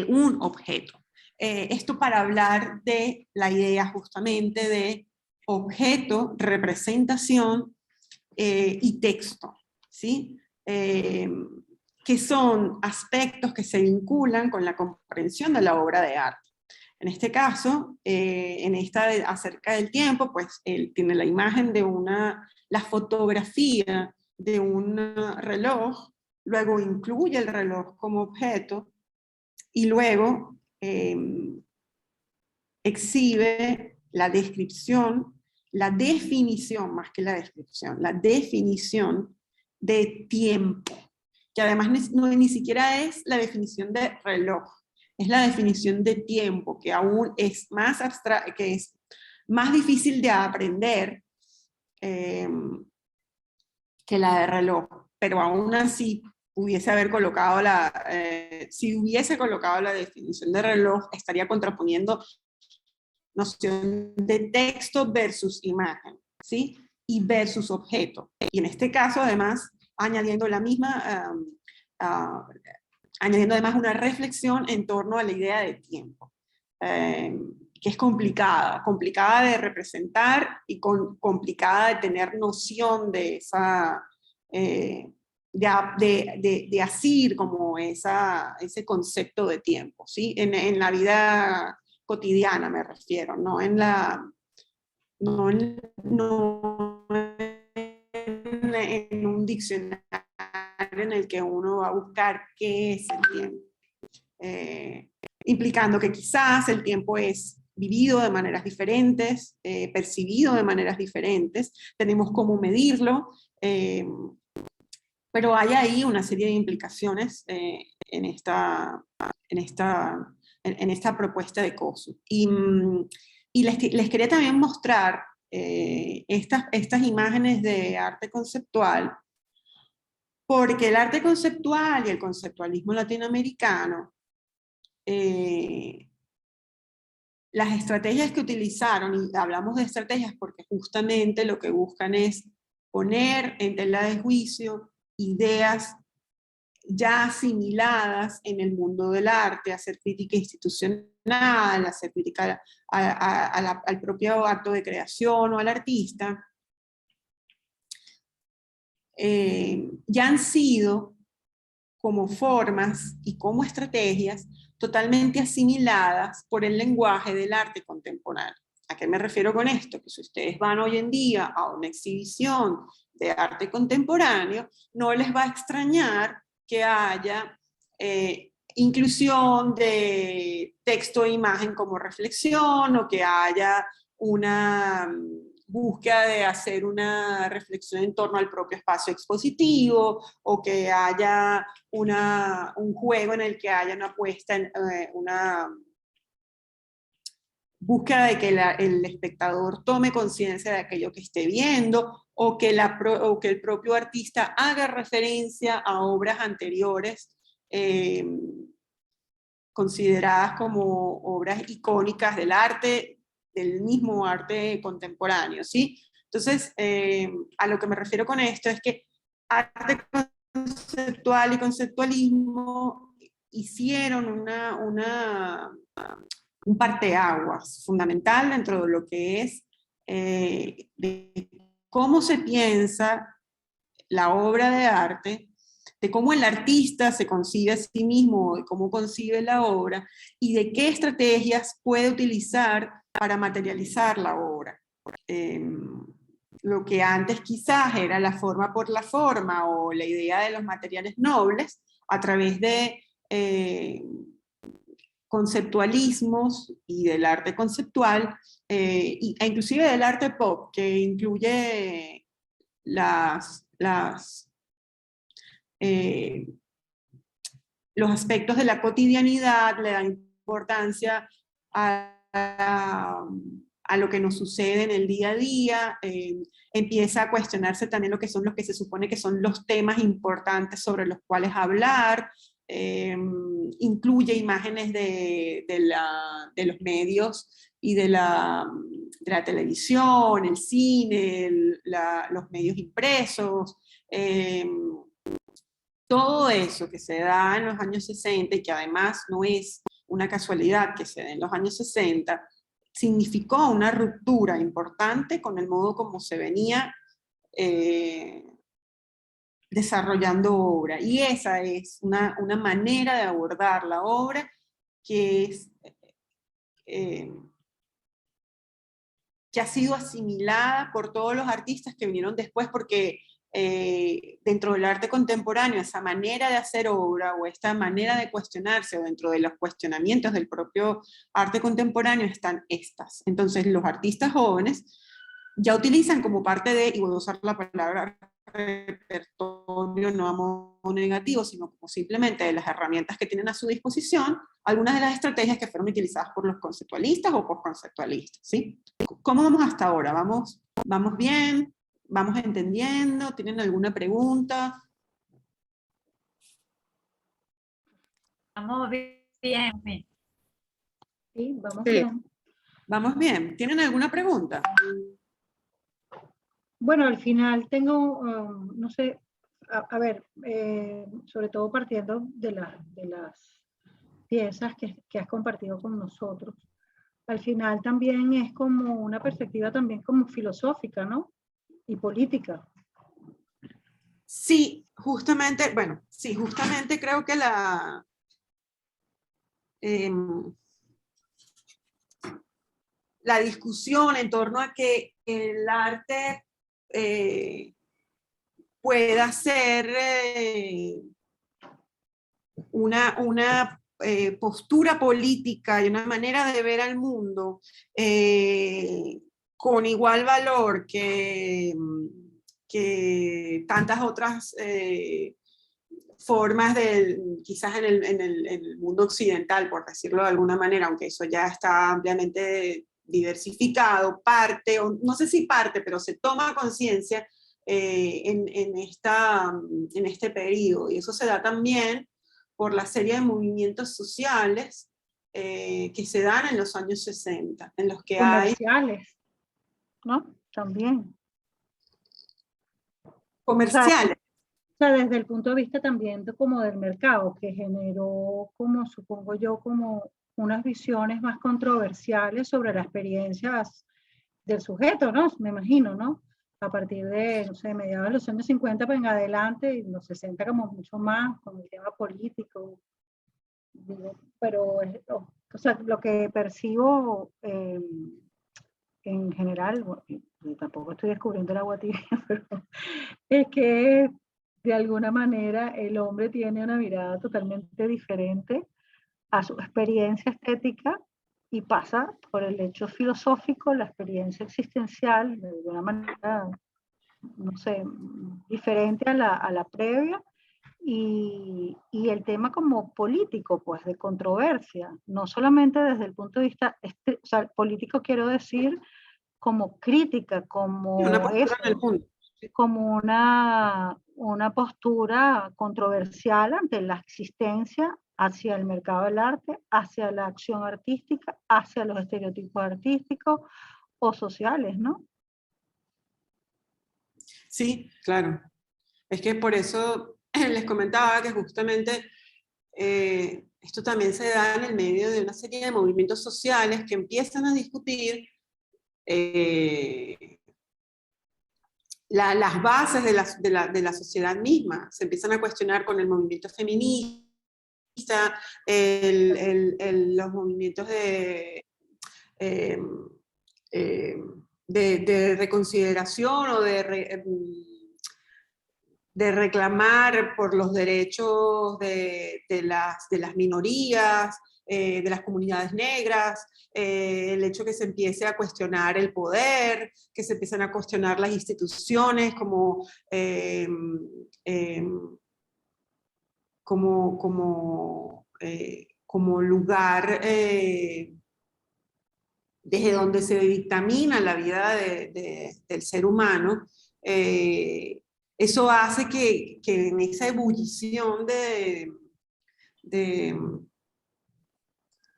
un objeto. Esto para hablar de la idea justamente de objeto, representación y texto, ¿sí? Que son aspectos que se vinculan con la comprensión de la obra de arte. En este caso, acerca del tiempo, pues él tiene la imagen de la fotografía de un reloj, luego incluye el reloj como objeto, y luego exhibe la descripción, la definición, más que la descripción, la definición de tiempo, que además ni siquiera es la definición de reloj, es la definición de tiempo, que aún es más abstracta, que es más difícil de aprender que la de reloj, pero aún así hubiese haber colocado si hubiese colocado la definición de reloj, estaría contraponiendo noción de texto versus imagen, ¿sí? Y versus objeto. Y en este caso, además, añadiendo añadiendo además una reflexión en torno a la idea de tiempo, que es complicada de representar y complicada de tener noción de esa, de asir como ese concepto de tiempo, ¿sí? En la vida cotidiana me refiero, no en un diccionario en el que uno va a buscar qué es el tiempo, implicando que quizás el tiempo es vivido de maneras diferentes, percibido de maneras diferentes, tenemos cómo medirlo, pero hay ahí una serie de implicaciones en esta propuesta de Kosuth. Y les quería también mostrar estas imágenes de arte conceptual, porque el arte conceptual y el conceptualismo latinoamericano, las estrategias que utilizaron, y hablamos de estrategias porque justamente lo que buscan es poner en tela de juicio ideas ya asimiladas en el mundo del arte, hacer crítica institucional, hacer crítica al propio acto de creación o al artista, ya han sido como formas y como estrategias totalmente asimiladas por el lenguaje del arte contemporáneo. ¿A qué me refiero con esto? Que si ustedes van hoy en día a una exhibición de arte contemporáneo, no les va a extrañar que haya inclusión de texto e imagen como reflexión, o que haya una búsqueda de hacer una reflexión en torno al propio espacio expositivo, o que haya un juego en el que haya una puesta en una búsqueda de que el espectador tome conciencia de aquello que esté viendo, o que el propio artista haga referencia a obras anteriores consideradas como obras icónicas del arte, del mismo arte contemporáneo, ¿sí? Entonces, a lo que me refiero con esto es que arte conceptual y conceptualismo hicieron un parteaguas fundamental dentro de lo que es de cómo se piensa la obra de arte, de cómo el artista se concibe a sí mismo, de cómo concibe la obra, y de qué estrategias puede utilizar para materializar la obra. Lo que antes quizás era la forma por la forma, o la idea de los materiales nobles, a través de conceptualismos y del arte conceptual, e inclusive del arte pop, que incluye los aspectos de la cotidianidad, le da importancia a lo que nos sucede en el día a día, empieza a cuestionarse también lo que son los que se supone que son los temas importantes sobre los cuales hablar, incluye imágenes de los medios y de la televisión, el cine, los medios impresos, todo eso que se da en los años 60, y que además no es una casualidad que se dé en los años 60, significó una ruptura importante con el modo como se venía desarrollando obra. Y esa es una manera de abordar la obra que es... que ha sido asimilada por todos los artistas que vinieron después, porque dentro del arte contemporáneo, esa manera de hacer obra o esta manera de cuestionarse, o dentro de los cuestionamientos del propio arte contemporáneo están estas. Entonces los artistas jóvenes ya utilizan como parte de, y voy a usar la palabra repertorio no a modo negativo, sino como simplemente de las herramientas que tienen a su disposición, algunas de las estrategias que fueron utilizadas por los conceptualistas o postconceptualistas, ¿sí? ¿Cómo vamos hasta ahora? ¿Vamos bien? ¿Vamos entendiendo? ¿Tienen alguna pregunta? Vamos bien. Sí, vamos Sí. bien. ¿Vamos bien? ¿Tienen alguna pregunta? Bueno, al final tengo, no sé, a ver, sobre todo partiendo de las piezas que has compartido con nosotros, al final también es como una perspectiva también como filosófica, ¿no? Y política. Sí, justamente, bueno, sí, justamente creo que la discusión en torno a que el arte pueda ser una postura política y una manera de ver al mundo con igual valor que tantas otras formas quizás en el mundo occidental, por decirlo de alguna manera, aunque eso ya está ampliamente diversificado, parte, o no sé si parte, pero se toma conciencia en este periodo, y eso se da también por la serie de movimientos sociales que se dan en los años 60, en los que hay Comerciales, ¿no? También. comerciales. O sea, desde el punto de vista también como del mercado, que generó, como supongo yo, como unas visiones más controversiales sobre las experiencias del sujeto, ¿no? Me imagino, ¿no? A partir de, no sé, mediados de los años 50 pues en adelante, y los 60 como mucho más, con el tema político. Digo, pero, o sea, lo que percibo en general, bueno, tampoco estoy descubriendo el agua tibia, pero es que de alguna manera el hombre tiene una mirada totalmente diferente a su experiencia estética y pasa por el hecho filosófico, la experiencia existencial, de alguna manera, no sé, diferente a la previa, y el tema como político, pues de controversia, no solamente desde el punto de vista, o sea, político quiero decir como crítica, como Una postura eso, en el mundo. como una postura controversial ante la existencia, hacia el mercado del arte, hacia la acción artística, hacia los estereotipos artísticos o sociales, ¿no? Sí, claro. Es que por eso les comentaba que justamente esto también se da en el medio de una serie de movimientos sociales que empiezan a discutir las bases de la sociedad misma. Se empiezan a cuestionar con el movimiento feminista, los movimientos de reconsideración o de reclamar por los derechos de las minorías, de las comunidades negras, el hecho que se empiece a cuestionar el poder, que se empiecen a cuestionar las instituciones como lugar desde donde se dictamina la vida del ser humano. Eso hace que en esa ebullición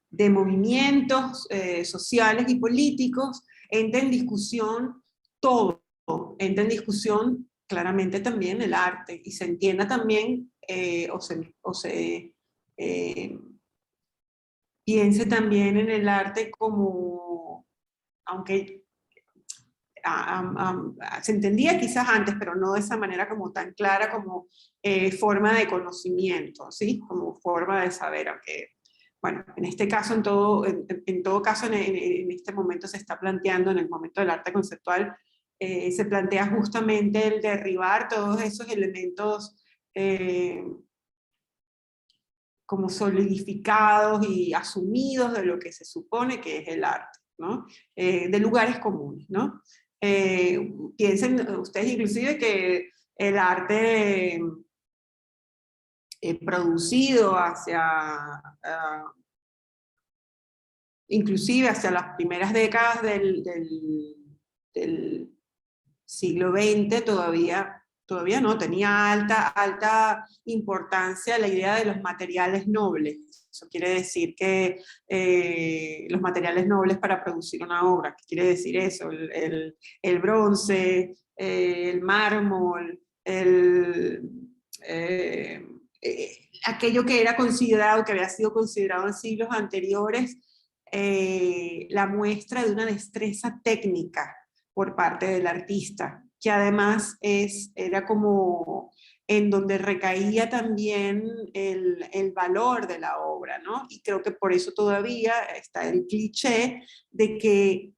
de movimientos sociales y políticos entre en discusión todo, entra en discusión claramente también el arte, y se entienda también, o se piense también en el arte como, aunque se entendía quizás antes, pero no de esa manera como tan clara, como forma de conocimiento, ¿sí? Como forma de saber, aunque, bueno, en este caso, en todo caso, en este momento se está planteando, en el momento del arte conceptual, se plantea justamente el derribar todos esos elementos como solidificados y asumidos de lo que se supone que es el arte, ¿no? De lugares comunes, ¿no? Piensen ustedes inclusive que el arte producido inclusive hacia las primeras décadas del siglo XX todavía no, tenía alta importancia la idea de los materiales nobles. Eso quiere decir que los materiales nobles para producir una obra, ¿qué quiere decir eso? El bronce, el mármol, aquello que era considerado, que había sido considerado en siglos anteriores, la muestra de una destreza técnica por parte del artista, que además era como en donde recaía también el valor de la obra, ¿no? Y creo que por eso todavía está el cliché de que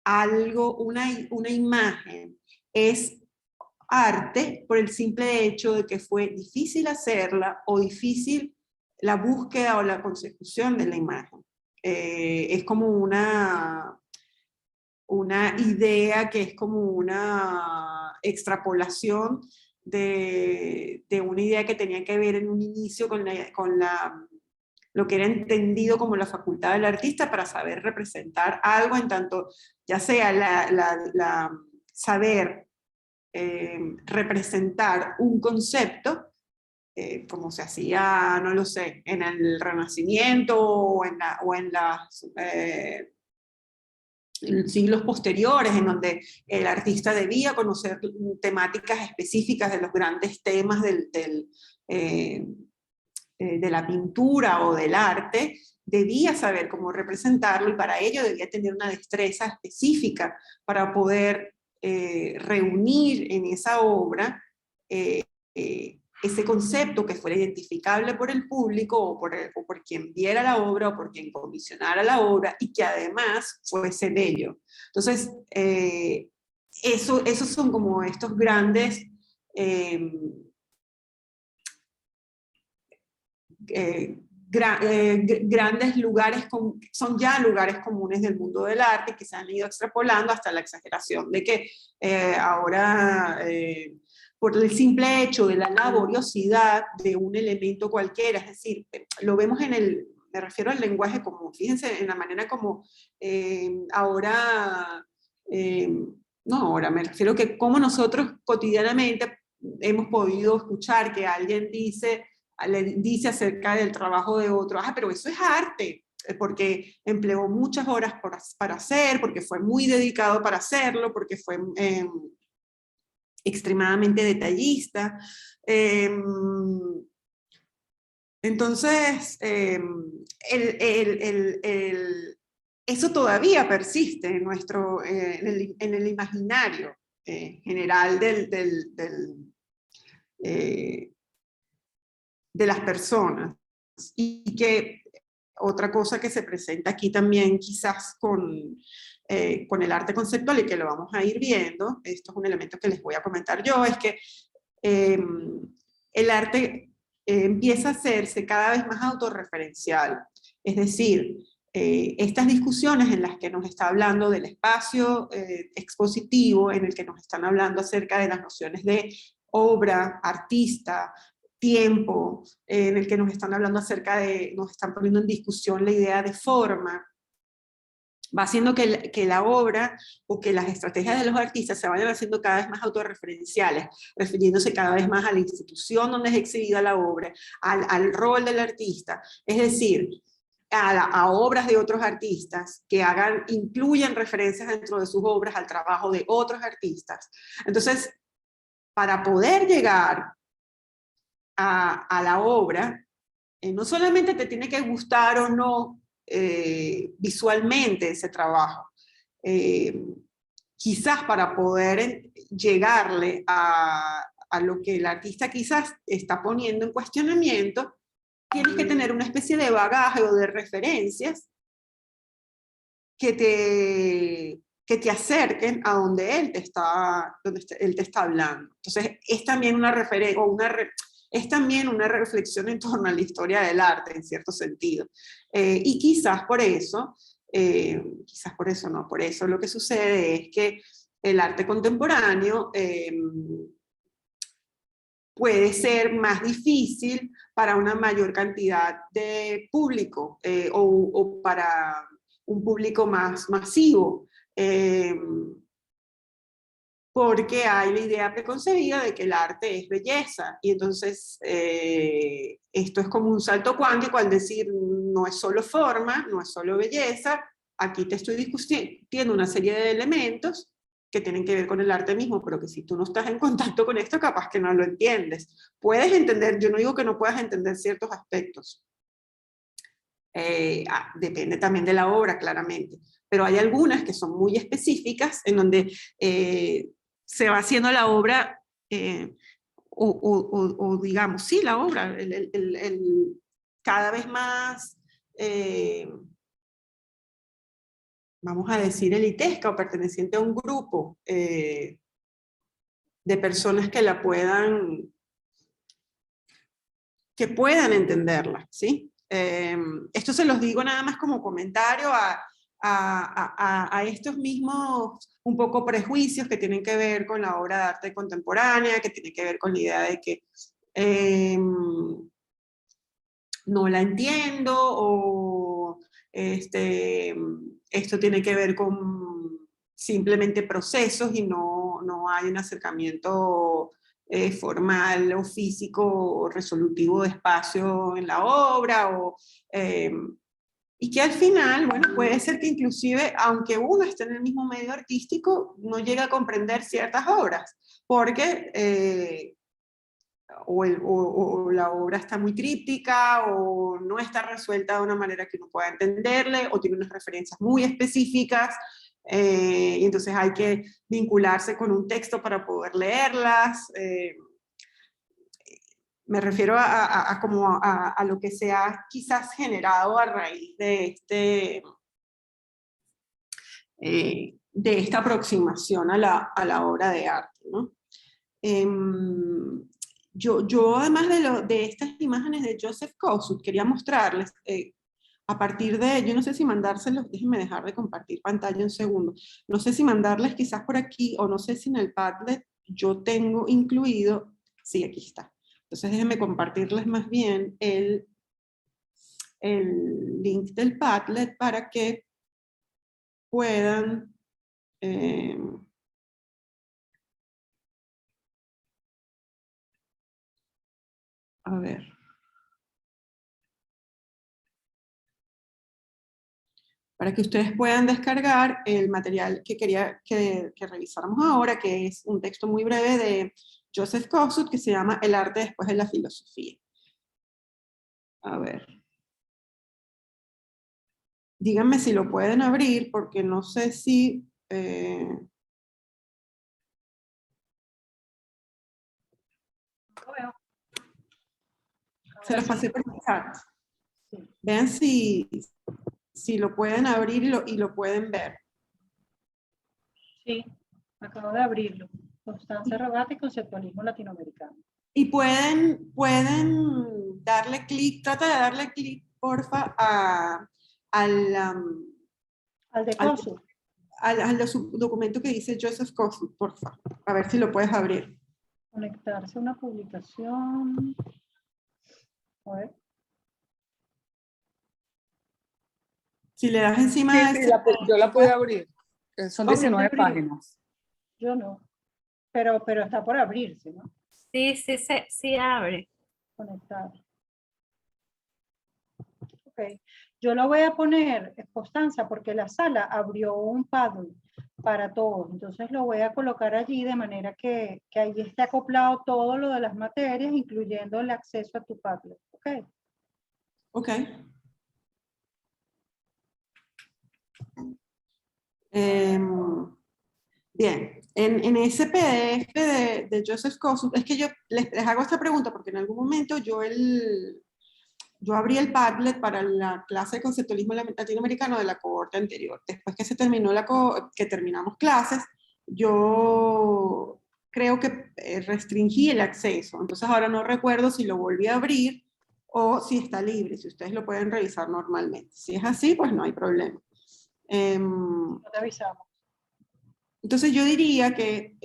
una imagen es arte por el simple hecho de que fue difícil hacerla o difícil la búsqueda o la consecución de la imagen. Es como una idea que es como una extrapolación de una idea que tenía que ver en un inicio con lo que era entendido como la facultad del artista para saber representar algo, en tanto ya sea saber representar un concepto, como se hacía, no lo sé, en el Renacimiento o en las en siglos posteriores, en donde el artista debía conocer temáticas específicas de los grandes temas de la pintura o del arte, debía saber cómo representarlo, y para ello debía tener una destreza específica para poder reunir en esa obra ese concepto que fuera identificable por el público o por quien viera la obra o por quien comisionara la obra, y que además fuese bello. Entonces, esos son como estos grandes grandes lugares, son ya lugares comunes del mundo del arte, que se han ido extrapolando hasta la exageración de que ahora, por el simple hecho de la laboriosidad de un elemento cualquiera, es decir, lo vemos me refiero al lenguaje común, fíjense en la manera como me refiero que como nosotros cotidianamente hemos podido escuchar que alguien le dice acerca del trabajo de otro, pero eso es arte, porque empleó muchas horas para hacer, porque fue muy dedicado para hacerlo, porque fue extremadamente detallista. Entonces, eso todavía persiste en el imaginario general de las personas. Y que otra cosa que se presenta aquí también quizás con el arte conceptual, y que lo vamos a ir viendo, esto es un elemento que les voy a comentar yo, es que el arte empieza a hacerse cada vez más autorreferencial. Es decir, estas discusiones en las que nos está hablando del espacio expositivo, en el que nos están hablando acerca de las nociones de obra, artista, tiempo, en el que nos están hablando nos están poniendo en discusión la idea de forma, va haciendo que la obra o que las estrategias de los artistas se vayan haciendo cada vez más autorreferenciales, refiriéndose cada vez más a la institución donde es exhibida la obra, al rol del artista, es decir, a obras de otros artistas que incluyan referencias dentro de sus obras al trabajo de otros artistas. Entonces, para poder llegar a la obra, no solamente te tiene que gustar o no visualmente ese trabajo, quizás para poder llegarle a lo que el artista quizás está poniendo en cuestionamiento, tienes que tener una especie de bagaje o de referencias que te acerquen a donde él te está hablando. Entonces, es también una referencia, es también una reflexión en torno a la historia del arte, en cierto sentido. Y quizás por eso no, por eso lo que sucede es que el arte contemporáneo puede ser más difícil para una mayor cantidad de público o para un público más masivo, porque hay la idea preconcebida de que el arte es belleza, y entonces esto es como un salto cuántico al decir no es solo forma, no es solo belleza, aquí te estoy discutiendo una serie de elementos que tienen que ver con el arte mismo, pero que si tú no estás en contacto con esto, capaz que no lo entiendes. Puedes entender, yo no digo que no puedas entender ciertos aspectos, depende también de la obra, claramente, pero hay algunas que son muy específicas, en donde se va haciendo la obra, o digamos, sí, la obra, cada vez más, vamos a decir, elitesca o perteneciente a un grupo de personas que puedan entenderla, ¿sí? Esto se los digo nada más como comentario a estos mismos un poco prejuicios que tienen que ver con la obra de arte contemporánea, que tienen que ver con la idea de que no la entiendo, o esto tiene que ver con simplemente procesos y no hay un acercamiento formal o físico o resolutivo de espacio en la obra, y que al final, bueno, puede ser que inclusive, aunque uno esté en el mismo medio artístico, no llegue a comprender ciertas obras, porque o la obra está muy críptica, o no está resuelta de una manera que uno pueda entenderle, o tiene unas referencias muy específicas, y entonces hay que vincularse con un texto para poder leerlas. Me refiero a lo que se ha quizás generado a raíz de esta aproximación a la obra de arte, ¿no? Yo además de estas imágenes de Joseph Kosuth, quería mostrarles, a partir de, yo no sé si mandárselos, déjenme dejar de compartir pantalla un segundo, no sé si mandarles quizás por aquí, o no sé si en el Padlet yo tengo incluido, sí, aquí está. Entonces déjenme compartirles más bien el link del Padlet para que puedan a ver. Para que ustedes puedan descargar el material que quería que revisáramos ahora, que es un texto muy breve de Joseph Kosuth, que se llama El arte después de la filosofía. A ver. Díganme si lo pueden abrir, porque no sé si... se los pasé por el chat. Sí. Vean si lo pueden abrir y lo pueden ver. Sí, acabo de abrirlo. Constanza Rabate y conceptualismo latinoamericano. Y pueden darle clic, trata de darle clic, porfa, al Al de Kosuth. al documento que dice Joseph Kosuth, porfa. A ver si lo puedes abrir. Conectarse a una publicación. A ver. Si le das encima Sí, de sí, yo la puedo abrir. Son 19 abrir. páginas. Yo no. Pero está por abrirse, ¿no? Sí abre. Conectar. Ok. Yo lo voy a poner, Constanza, porque la sala abrió un Padlet para todos. Entonces lo voy a colocar allí de manera que allí esté acoplado todo lo de las materias, incluyendo el acceso a tu Padlet. Ok. Ok. Bien, en ese PDF de Joseph Kosuth, es que yo les hago esta pregunta porque en algún momento yo abrí el Padlet para la clase de conceptualismo latinoamericano de la cohorte anterior. Después que se terminó que terminamos clases, yo creo que restringí el acceso. Entonces ahora no recuerdo si lo volví a abrir o si está libre, si ustedes lo pueden revisar normalmente. Si es así, pues no hay problema. No te avisamos. Entonces yo diría que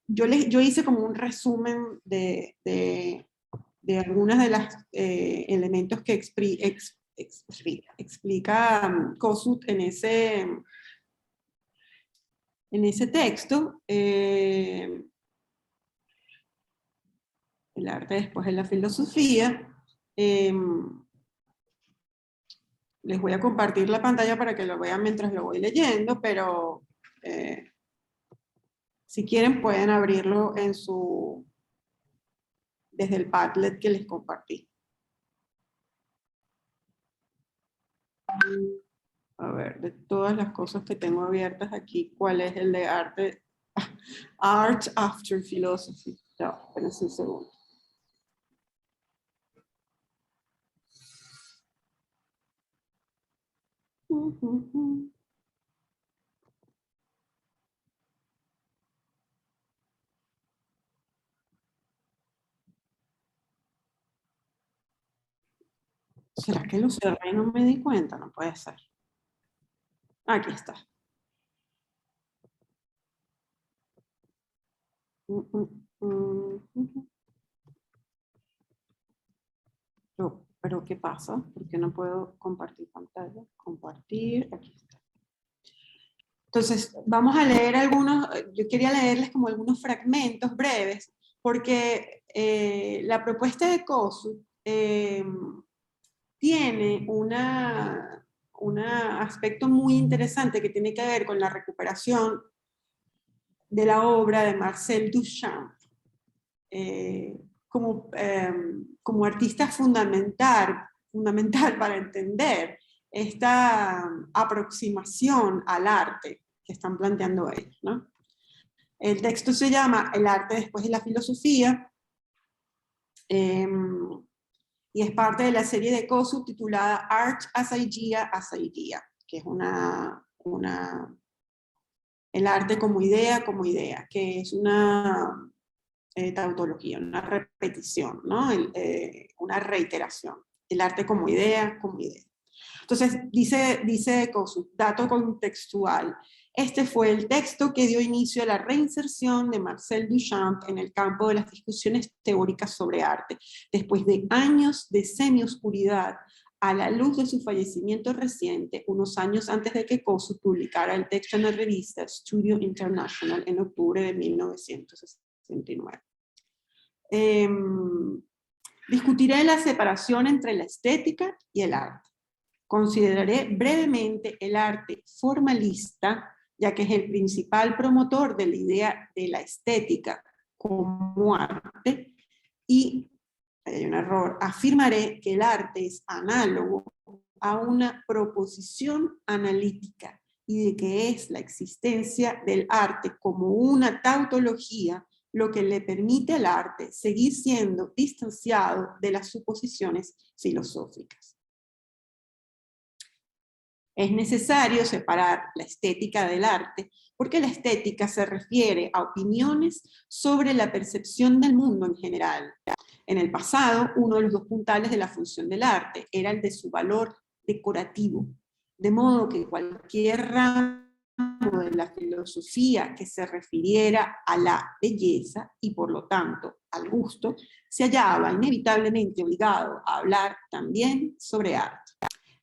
yo hice como un resumen de algunos de los elementos que explica Kosuth en ese texto. El arte después de la filosofía. Les voy a compartir la pantalla para que lo vean mientras lo voy leyendo, pero si quieren pueden abrirlo desde el Padlet que les compartí. A ver, de todas las cosas que tengo abiertas aquí, ¿cuál es el de arte? Art after philosophy. Ya, espérense un segundo. ¿Será que lo cerré y no me di cuenta? No puede ser. Aquí está. Pero ¿qué pasa? ¿Por qué no puedo compartir pantalla? Compartir, aquí está. Entonces, vamos a leer yo quería leerles como algunos fragmentos breves, porque la propuesta de Kosuth tiene un aspecto muy interesante que tiene que ver con la recuperación de la obra de Marcel Duchamp. Como artista fundamental para entender esta aproximación al arte que están planteando ellos, ¿no? El texto se llama El arte después de la filosofía, y es parte de la serie de Kosuth titulada Art as Idea, que es el arte como idea, que es una tautología, una repetición, ¿no? Una reiteración. El arte como idea, Entonces, dice Kosuth, dato contextual. Este fue el texto que dio inicio a la reinserción de Marcel Duchamp en el campo de las discusiones teóricas sobre arte, después de años de semioscuridad, a la luz de su fallecimiento reciente, unos años antes de que Kosuth publicara el texto en la revista Studio International en octubre de 1969. Discutiré la separación entre la estética y el arte. Consideraré brevemente el arte formalista, ya que es el principal promotor de la idea de la estética como arte, y, hay un error, afirmaré que el arte es análogo a una proposición analítica y de que es la existencia del arte como una tautología lo que le permite al arte seguir siendo distanciado de las suposiciones filosóficas. Es necesario separar la estética del arte, porque la estética se refiere a opiniones sobre la percepción del mundo en general. En el pasado, uno de los dos puntales de la función del arte era el de su valor decorativo, de modo que cualquier ramo de la filosofía que se refiriera a la belleza y por lo tanto al gusto, se hallaba inevitablemente obligado a hablar también sobre arte.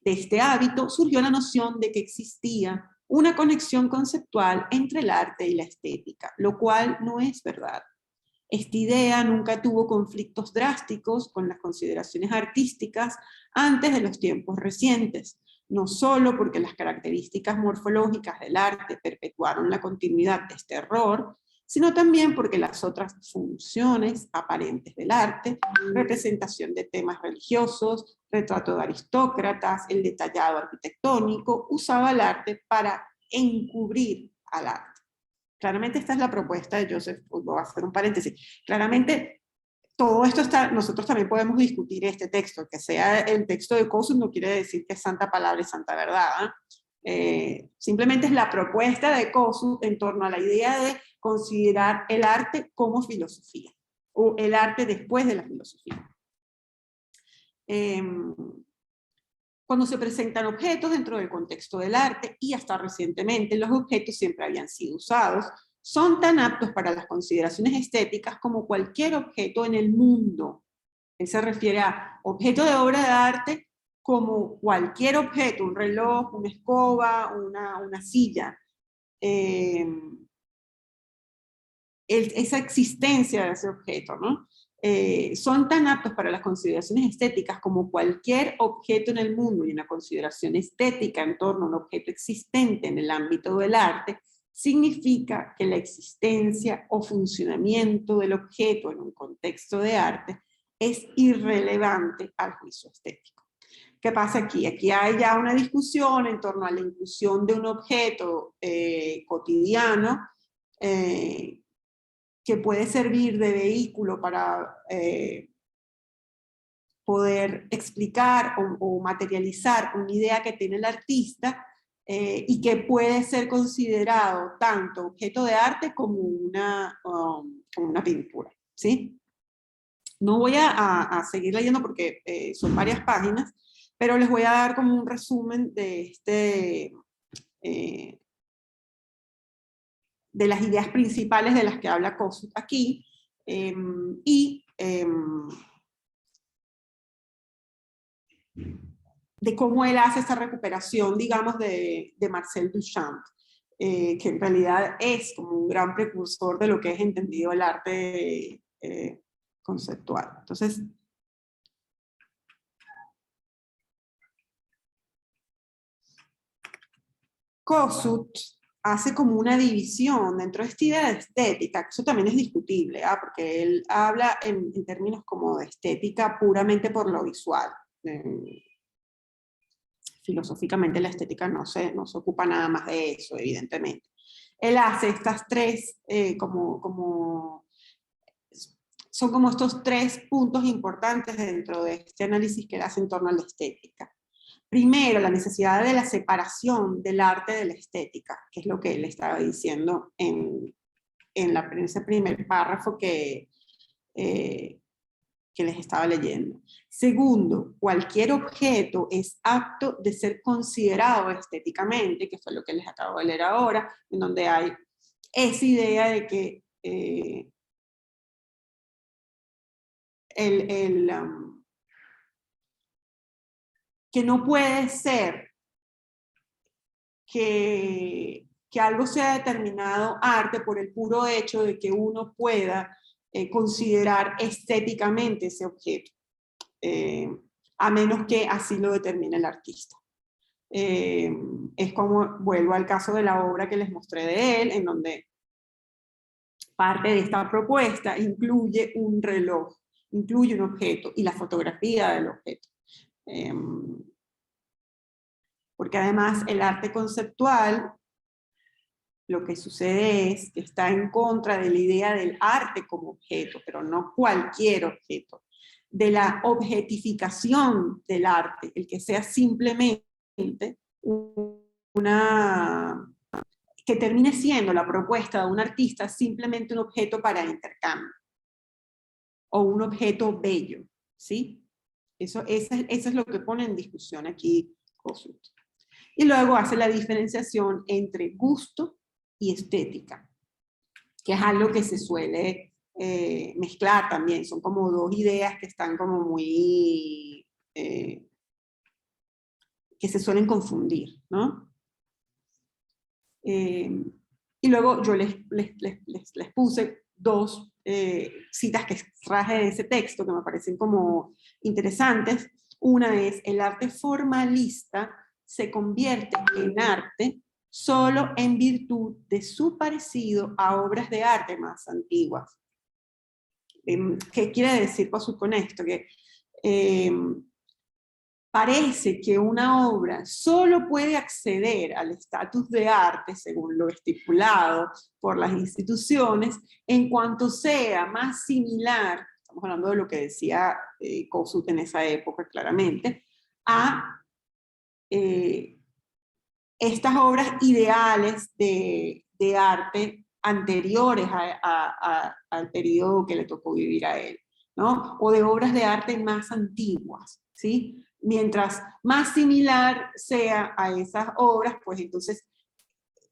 De este hábito surgió la noción de que existía una conexión conceptual entre el arte y la estética, lo cual no es verdad. Esta idea nunca tuvo conflictos drásticos con las consideraciones artísticas antes de los tiempos recientes, no solo porque las características morfológicas del arte perpetuaron la continuidad de este error, sino también porque las otras funciones aparentes del arte, representación de temas religiosos, retrato de aristócratas, el detallado arquitectónico, usaba el arte para encubrir al arte. Claramente esta es la propuesta de Joseph, voy a hacer un paréntesis, claramente todo esto está, nosotros también podemos discutir este texto, que sea el texto de Kossuth no quiere decir que es santa palabra y santa verdad, simplemente es la propuesta de Kossuth en torno a la idea de considerar el arte como filosofía, o el arte después de la filosofía. Cuando se presentan objetos dentro del contexto del arte, y hasta recientemente los objetos siempre habían sido usados, son tan aptos para las consideraciones estéticas como cualquier objeto en el mundo. Él se refiere a objeto de obra de arte como cualquier objeto, un reloj, una escoba, una silla. Esa existencia de ese objeto, ¿no? Son tan aptos para las consideraciones estéticas como cualquier objeto en el mundo, y una consideración estética en torno a un objeto existente en el ámbito del arte significa que la existencia o funcionamiento del objeto en un contexto de arte es irrelevante al juicio estético. ¿Qué pasa aquí? Aquí hay ya una discusión en torno a la inclusión de un objeto cotidiano que puede servir de vehículo para poder explicar o materializar una idea que tiene el artista y que puede ser considerado tanto objeto de arte como una pintura, ¿sí? No voy a seguir leyendo porque son varias páginas, pero les voy a dar como un resumen de de las ideas principales de las que habla Kossuth aquí, de cómo él hace esta recuperación, digamos, de Marcel Duchamp, que en realidad es como un gran precursor de lo que es entendido el arte conceptual. Entonces, Kossuth hace como una división dentro de esta idea de estética, que eso también es discutible, porque él habla en términos como de estética puramente por lo visual. Filosóficamente la estética no se ocupa nada más de eso, evidentemente. Él hace estas tres, son como estos tres puntos importantes dentro de este análisis que él hace en torno a la estética. Primero, la necesidad de la separación del arte de la estética, que es lo que él estaba diciendo en ese primer párrafo que les estaba leyendo. Segundo, cualquier objeto es apto de ser considerado estéticamente, que fue lo que les acabo de leer ahora, en donde hay esa idea de que que no puede ser que algo sea determinado arte por el puro hecho de que uno pueda considerar estéticamente ese objeto, a menos que así lo determine el artista. Es como, vuelvo al caso de la obra que les mostré de él, en donde parte de esta propuesta incluye un reloj, incluye un objeto y la fotografía del objeto. Porque además el arte conceptual, lo que sucede es que está en contra de la idea del arte como objeto, pero no cualquier objeto, de la objetificación del arte, el que sea simplemente que termine siendo la propuesta de un artista simplemente un objeto para intercambio, o un objeto bello, ¿sí? Eso es lo que pone en discusión aquí Kossuth. Y luego hace la diferenciación entre gusto y estética, que es algo que se suele mezclar también. Son como dos ideas que están como muy... que se suelen confundir, ¿no? Y luego yo les puse dos citas que extraje de ese texto que me parecen como interesantes. Una es: el arte formalista se convierte en arte solo en virtud de su parecido a obras de arte más antiguas. ¿Qué quiere decir con esto? Que parece que una obra solo puede acceder al estatus de arte, según lo estipulado por las instituciones, en cuanto sea más similar, estamos hablando de lo que decía Kossuth en esa época claramente, a estas obras ideales de arte anteriores al periodo que le tocó vivir a él, ¿no? O de obras de arte más antiguas, ¿sí? Mientras más similar sea a esas obras, pues entonces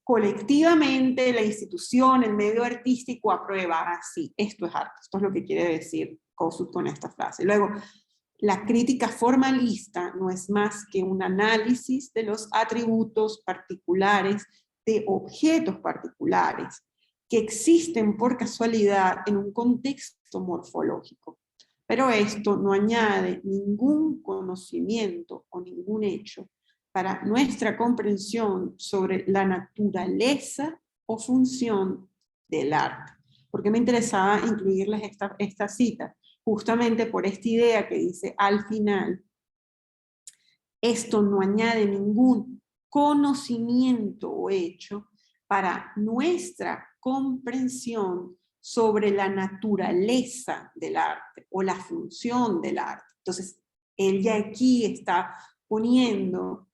colectivamente la institución, el medio artístico aprueba, sí, esto es arte, esto es lo que quiere decir Kossuth con esta frase. Luego, la crítica formalista no es más que un análisis de los atributos particulares de objetos particulares que existen por casualidad en un contexto morfológico. Pero esto no añade ningún conocimiento o ningún hecho para nuestra comprensión sobre la naturaleza o función del arte. ¿Por qué me interesaba incluirles esta cita? Justamente por esta idea que dice al final, esto no añade ningún conocimiento o hecho para nuestra comprensión sobre la naturaleza del arte o la función del arte. Entonces, él ya aquí está poniendo,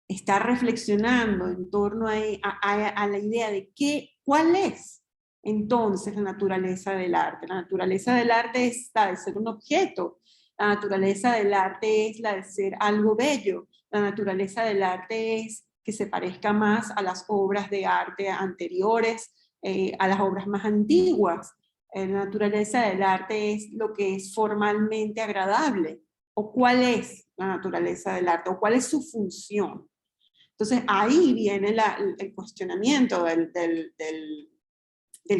está reflexionando en torno a la idea de cuál es entonces la naturaleza del arte. La naturaleza del arte es la de ser un objeto, la naturaleza del arte es la de ser algo bello, la naturaleza del arte es que se parezca más a las obras de arte anteriores, a las obras más antiguas. La naturaleza del arte es lo que es formalmente agradable, o cuál es la naturaleza del arte, o cuál es su función. Entonces ahí viene el cuestionamiento del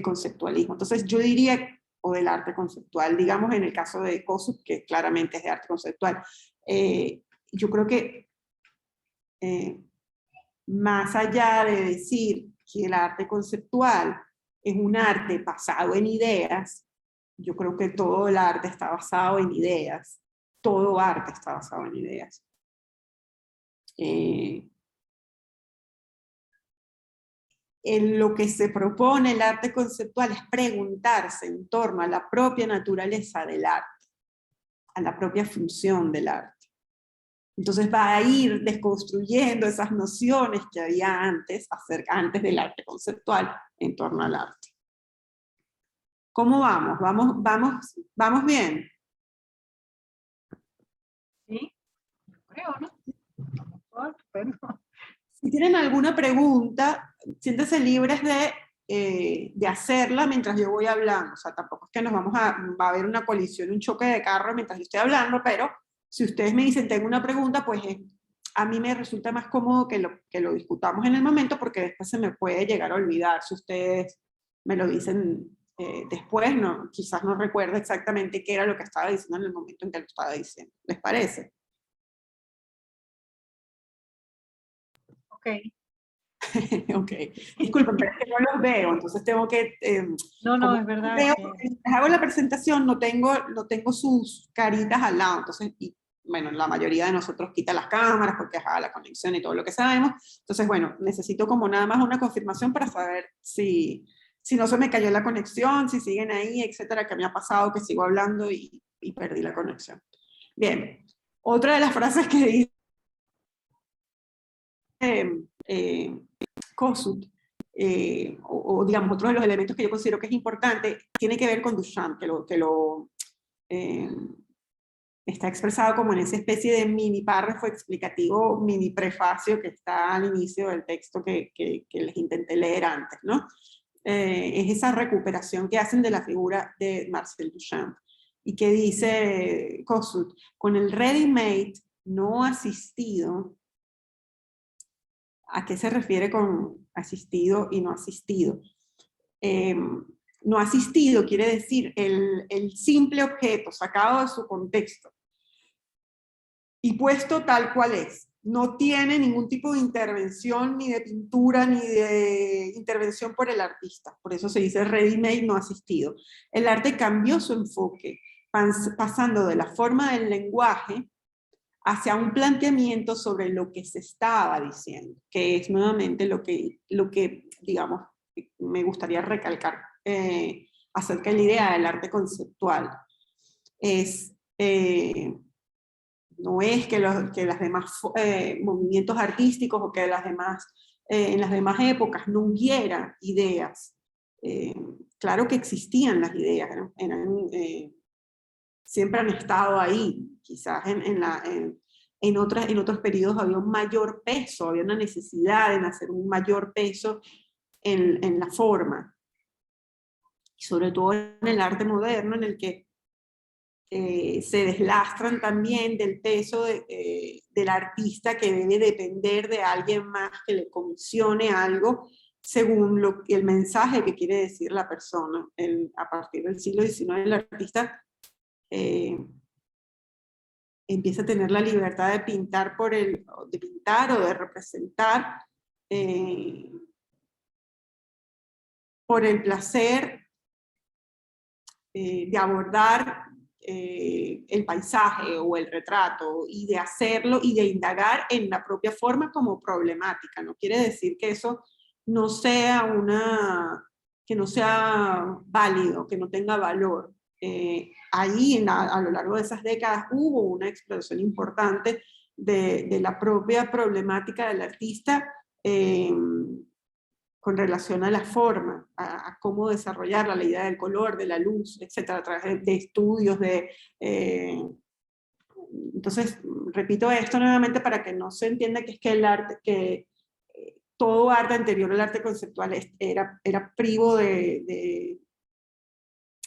conceptualismo. Entonces yo diría, o del arte conceptual, digamos en el caso de Kossuth, que claramente es de arte conceptual, yo creo que más allá de decir que el arte conceptual es un arte basado en ideas, yo creo que todo el arte está basado en ideas, todo arte está basado en ideas. En lo que se propone el arte conceptual es preguntarse en torno a la propia naturaleza del arte, a la propia función del arte. Entonces va a ir desconstruyendo esas nociones que había antes del arte conceptual en torno al arte. ¿Cómo vamos? ¿Vamos bien? Sí, creo, ¿no? Pero... Si tienen alguna pregunta, siéntense libres de hacerla mientras yo voy hablando. O sea, tampoco es que va a haber una colisión, un choque de carro mientras yo estoy hablando, pero si ustedes me dicen, tengo una pregunta, pues a mí me resulta más cómodo que lo discutamos en el momento, porque después se me puede llegar a olvidar. Si ustedes me lo dicen después, quizás no recuerdo exactamente qué era lo que estaba diciendo en el momento en que lo estaba diciendo. ¿Les parece? Ok. Ok, disculpen, pero es que no los veo, entonces tengo que... no, es verdad. Veo, les hago la presentación, no tengo sus caritas al lado, entonces, bueno, la mayoría de nosotros quita las cámaras porque la conexión y todo lo que sabemos, entonces, bueno, necesito como nada más una confirmación para saber si no se me cayó la conexión, si siguen ahí, etcétera, que me ha pasado que sigo hablando y perdí la conexión. Bien, otra de las frases que dice Kossuth, o digamos otro de los elementos que yo considero que es importante, tiene que ver con Duchamp, que lo está expresado como en esa especie de mini párrafo explicativo, mini prefacio que está al inicio del texto que les intenté leer antes, ¿no? Es esa recuperación que hacen de la figura de Marcel Duchamp, y que dice Kossuth, con el ready-made no asistido. ¿A qué se refiere con asistido y no asistido? no asistido quiere decir el simple objeto sacado de su contexto y puesto tal cual es. No tiene ningún tipo de intervención, ni de pintura, ni de intervención por el artista. Por eso se dice ready-made, no asistido. El arte cambió su enfoque, pasando de la forma del lenguaje hacia un planteamiento sobre lo que se estaba diciendo, que es nuevamente lo que digamos, me gustaría recalcar acerca de la idea del arte conceptual. No es que los demás movimientos artísticos o que en las demás épocas no hubiera ideas. Claro que existían las ideas, siempre han estado ahí. Quizás en otros periodos había un mayor peso, había una necesidad de hacer un mayor peso en la forma. Y sobre todo en el arte moderno, en el que se deslastran también del peso del artista, que debe depender de alguien más que le comisione algo según el mensaje que quiere decir la persona. A partir del siglo XIX el artista empieza a tener la libertad de pintar o de representar por el placer de abordar el paisaje o el retrato, y de hacerlo y de indagar en la propia forma como problemática. No quiere decir que eso no sea que no sea válido, que no tenga valor. Ahí a lo largo de esas décadas hubo una explosión importante de la propia problemática del artista con relación a la forma, a cómo desarrollar la idea del color, de la luz, etcétera, a través de estudios entonces, repito esto nuevamente para que no se entienda que es que el arte, todo arte anterior al arte conceptual era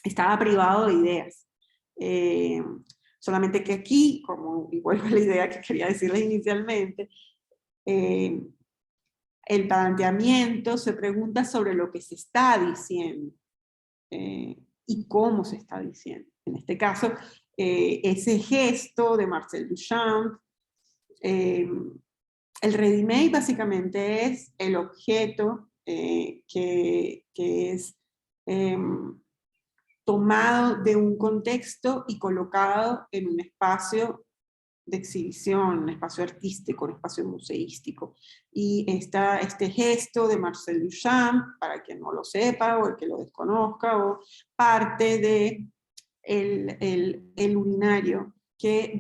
estaba privado de ideas. Solamente que aquí, y vuelvo a la idea que quería decirles inicialmente, el planteamiento se pregunta sobre lo que se está diciendo y cómo se está diciendo. En este caso, ese gesto de Marcel Duchamp, el ready-made básicamente es el objeto que es tomado de un contexto y colocado en un espacio de exhibición, un espacio artístico, un espacio museístico. Y este gesto de Marcel Duchamp, para quien no lo sepa o el que lo desconozca, o parte de el urinario que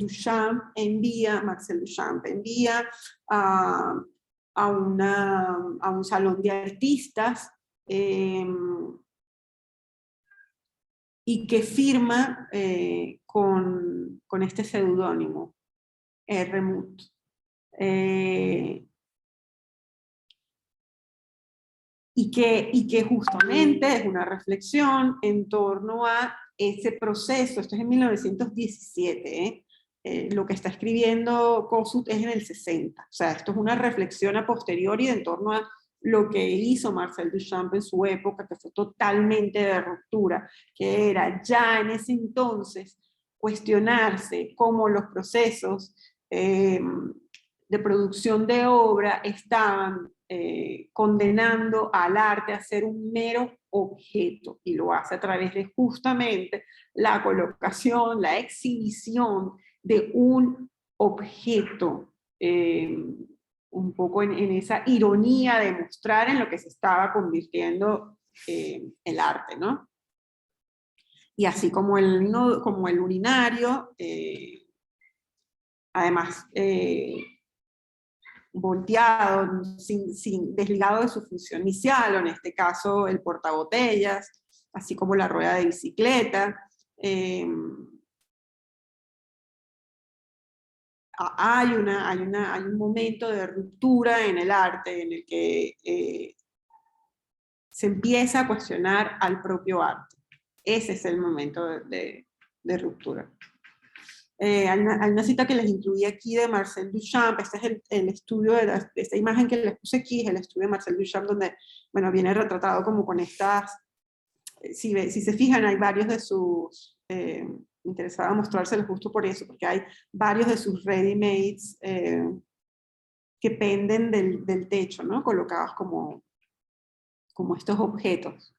Marcel Duchamp envía a un salón de artistas y que firma con este seudónimo, Remut. Y que justamente es una reflexión en torno a ese proceso. Esto es en 1917, lo que está escribiendo Kossuth es en el 60. O sea, esto es una reflexión a posteriori en torno a lo que hizo Marcel Duchamp en su época, que fue totalmente de ruptura, que era ya en ese entonces cuestionarse cómo los procesos de producción de obra estaban condenando al arte a ser un mero objeto, y lo hace a través de justamente la colocación, la exhibición de un objeto, un poco en esa ironía de mostrar en lo que se estaba convirtiendo el arte, ¿no? Y así como el urinario, además volteado, desligado de su función inicial, o en este caso el portabotellas, así como la rueda de bicicleta. Hay un momento de ruptura en el arte en el que se empieza a cuestionar al propio arte. Ese es el momento de ruptura. Hay una cita que les incluí aquí de Marcel Duchamp. Este es el estudio de esta imagen que les puse aquí, es el estudio de Marcel Duchamp, donde, bueno, viene retratado como con estas, si se fijan, hay varios de sus, me interesaba mostrárselos justo por eso, porque hay varios de sus ready-mades que penden del techo, ¿no? Colocados como estos objetos.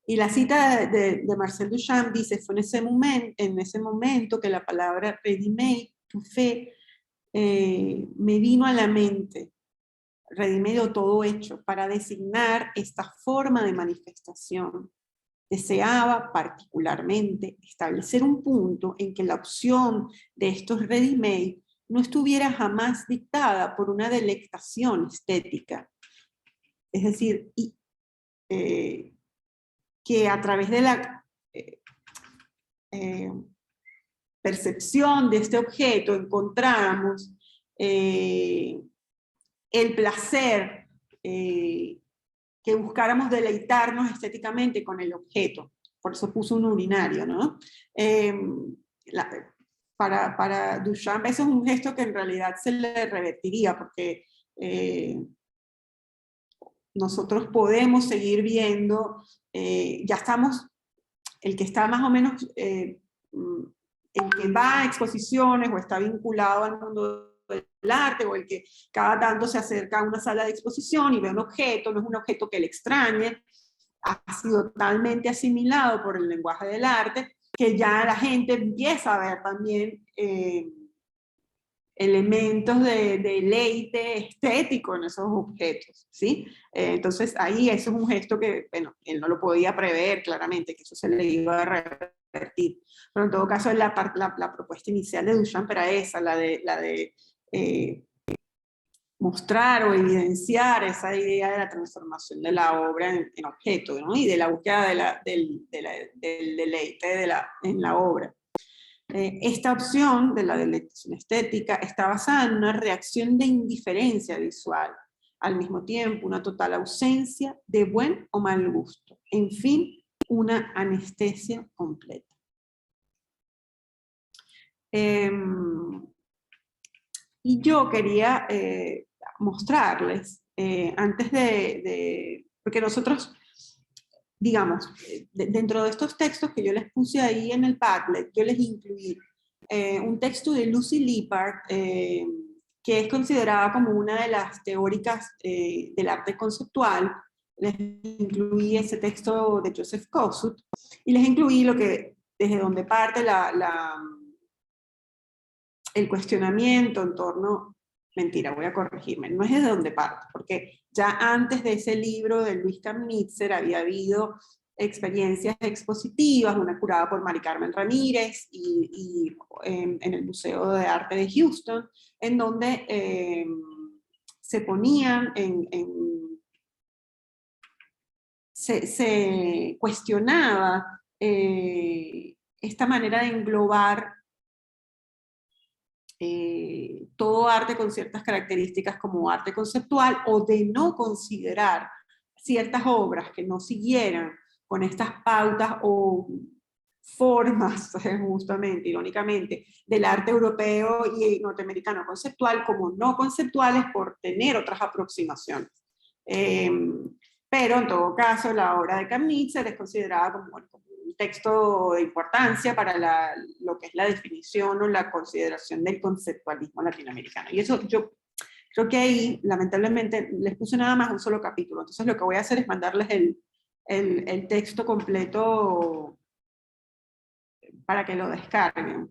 Y la cita de Marcel Duchamp dice, fue en ese momento que la palabra ready-made, tout-fait, me vino a la mente, ready-made o todo hecho, para designar esta forma de manifestación. Deseaba particularmente establecer un punto en que la opción de estos ready-made no estuviera jamás dictada por una delectación estética. Es decir, que a través de la percepción de este objeto encontráramos el placer, que buscáramos deleitarnos estéticamente con el objeto. Por eso puso un urinario, ¿no? Para Duchamp eso es un gesto que en realidad se le revertiría, porque nosotros podemos seguir viendo, ya estamos, el que está más o menos, el que va a exposiciones o está vinculado al mundo del arte, o el que cada tanto se acerca a una sala de exposición y ve un objeto, no es un objeto que le extrañe, ha sido totalmente asimilado por el lenguaje del arte, que ya la gente empieza a ver también elementos de deleite estético en esos objetos, ¿sí? Entonces ahí eso es un gesto que, bueno, él no lo podía prever claramente, que eso se le iba a revertir. Pero en todo caso la propuesta inicial de Duchamp era esa, la de mostrar o evidenciar esa idea de la transformación de la obra en objeto, ¿no? Y de la búsqueda del deleite en la obra. Esta opción de la delectación estética está basada en una reacción de indiferencia visual, al mismo tiempo una total ausencia de buen o mal gusto, en fin, una anestesia completa. Y yo quería mostrarles, antes porque nosotros, digamos, dentro de estos textos que yo les puse ahí en el Padlet, yo les incluí un texto de Lucy Lippard, que es considerada como una de las teóricas del arte conceptual. Les incluí ese texto de Joseph Kosuth, y les incluí desde donde parte el cuestionamiento en torno, mentira, voy a corregirme, no es desde donde parte, porque ya antes de ese libro de Luis Kamnitzer había habido experiencias expositivas, una curada por Mari Carmen Ramírez y en el Museo de Arte de Houston, en donde se ponían se cuestionaba esta manera de englobar todo arte con ciertas características como arte conceptual, o de no considerar ciertas obras que no siguieran con estas pautas o formas, justamente, irónicamente, del arte europeo y norteamericano conceptual como no conceptuales por tener otras aproximaciones. Pero en todo caso la obra de Kamnitzer es considerada como un texto de importancia para lo que es la definición o la consideración del conceptualismo latinoamericano. Y eso yo creo que ahí, lamentablemente, les puse nada más un solo capítulo. Entonces lo que voy a hacer es mandarles el texto completo para que lo descarguen.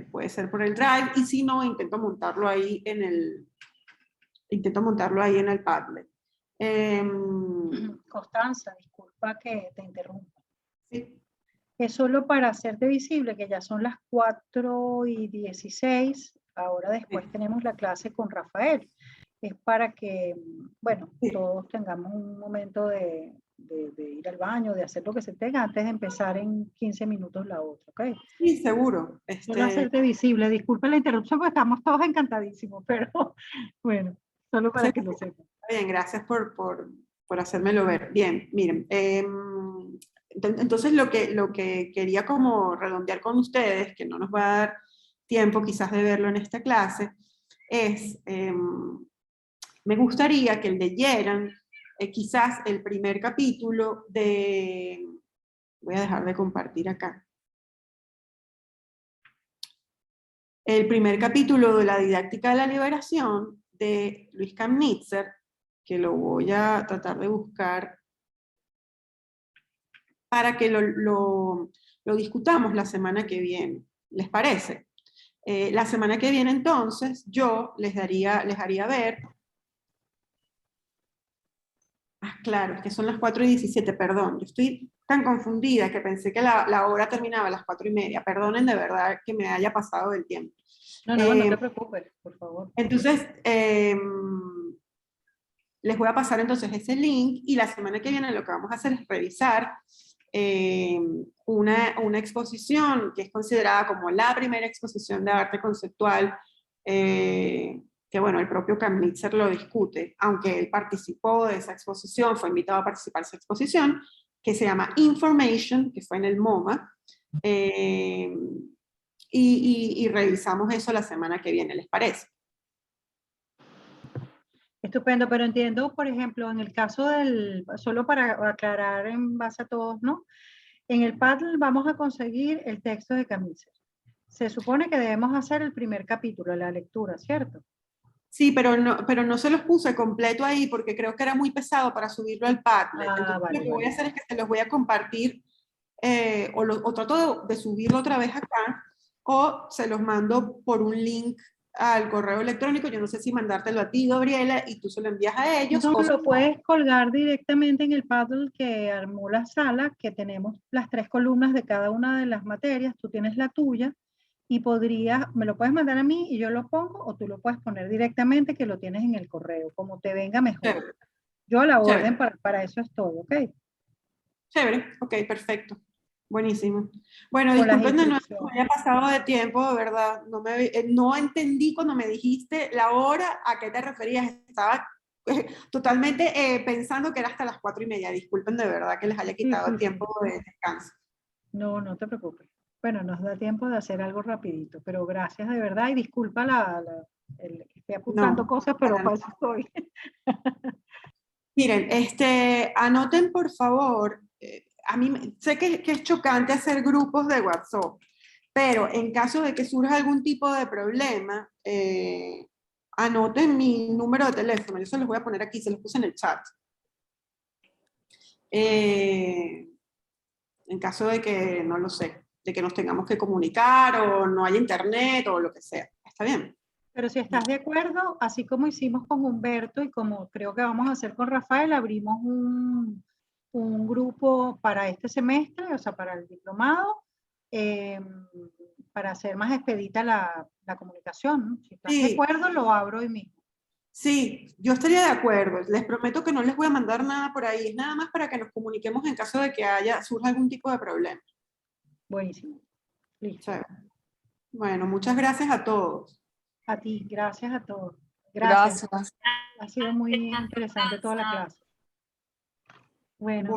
Puede ser por el Drive, y si no, intento montarlo ahí en el Padlet. Constanza, disculpa que te interrumpa. Sí. Es solo para hacerte visible que ya son las 4:16, ahora después Sí. tenemos la clase con Rafael. Es para que, bueno, Sí. todos tengamos un momento de ir al baño, de hacer lo que se tenga antes de empezar en 15 minutos la otra, ¿ok? Sí, seguro. Solo hacerte visible. Disculpa la interrupción porque estamos todos encantadísimos, pero bueno, solo para que lo sepan. Bien, gracias por hacérmelo ver. Bien, miren, Entonces lo que quería como redondear con ustedes, que no nos va a dar tiempo quizás de verlo en esta clase, es, me gustaría que leyeran quizás el primer capítulo de, voy a dejar de compartir acá, el primer capítulo de la didáctica de la liberación de Luis Kamnitzer, que lo voy a tratar de buscar para que lo discutamos la semana que viene. ¿Les parece? La semana que viene entonces yo les haría ver. Claro, es que son las 4:17, perdón. Yo estoy tan confundida que pensé que la hora terminaba a las 4:30. Perdonen de verdad que me haya pasado del tiempo. No, no te preocupes, por favor. Entonces, les voy a pasar entonces ese link y la semana que viene lo que vamos a hacer es revisar una exposición que es considerada como la primera exposición de arte conceptual, que bueno, el propio Kamnitzer lo discute, aunque él participó de esa exposición, fue invitado a participar de esa exposición, que se llama Information, que fue en el MoMA, y revisamos eso la semana que viene, ¿les parece? Estupendo, pero entiendo, por ejemplo, en el caso solo para aclarar en base a todos, ¿no? En el Padlet vamos a conseguir el texto de Kamnitzer. Se supone que debemos hacer el primer capítulo, la lectura, ¿cierto? Sí, pero no se los puse completo ahí porque creo que era muy pesado para subirlo al Padlet. Entonces vale, lo que voy a hacer es que se los voy a compartir o trato de subirlo otra vez acá o se los mando por un link al correo electrónico. Yo no sé si mandártelo a ti, Gabriela, y tú se lo envías a ellos. No, o lo puedes colgar directamente en el Padlet que armó la sala, que tenemos las 3 columnas de cada una de las materias. Tú tienes la tuya y me lo puedes mandar a mí y yo lo pongo, o tú lo puedes poner directamente que lo tienes en el correo, como te venga mejor. Chévere. Yo a la orden, para eso estoy, ¿ok? Chévere, ok, perfecto. Buenísimo. Bueno, Con las disculpen de nuevo que instrucciones. me haya pasado de tiempo, de verdad. No entendí cuando me dijiste la hora a qué te referías. Estaba totalmente pensando que era hasta las 4:30. Disculpen de verdad que les haya quitado el tiempo de descanso. No, no te preocupes. Bueno, nos da tiempo de hacer algo rapidito, pero gracias de verdad y disculpa que estoy apuntando cosas, pero para eso estoy. Miren, anoten por favor, a mí sé que es chocante hacer grupos de WhatsApp, pero en caso de que surja algún tipo de problema, anoten mi número de teléfono, yo se los voy a poner aquí, se los puse en el chat. En caso de que, no lo sé, de que nos tengamos que comunicar o no haya internet o lo que sea. ¿Está bien? Pero si estás de acuerdo, así como hicimos con Humberto y como creo que vamos a hacer con Rafael, abrimos un grupo para este semestre, o sea, para el diplomado, para hacer más expedita la comunicación, ¿no? Si estás de acuerdo, lo abro hoy mismo. Sí, yo estaría de acuerdo. Les prometo que no les voy a mandar nada por ahí. Es nada más para que nos comuniquemos en caso de que surja algún tipo de problema. Buenísimo. Listo. Bueno, muchas gracias a todos. A ti, gracias a todos. Gracias. Ha sido muy interesante toda la clase. Bueno.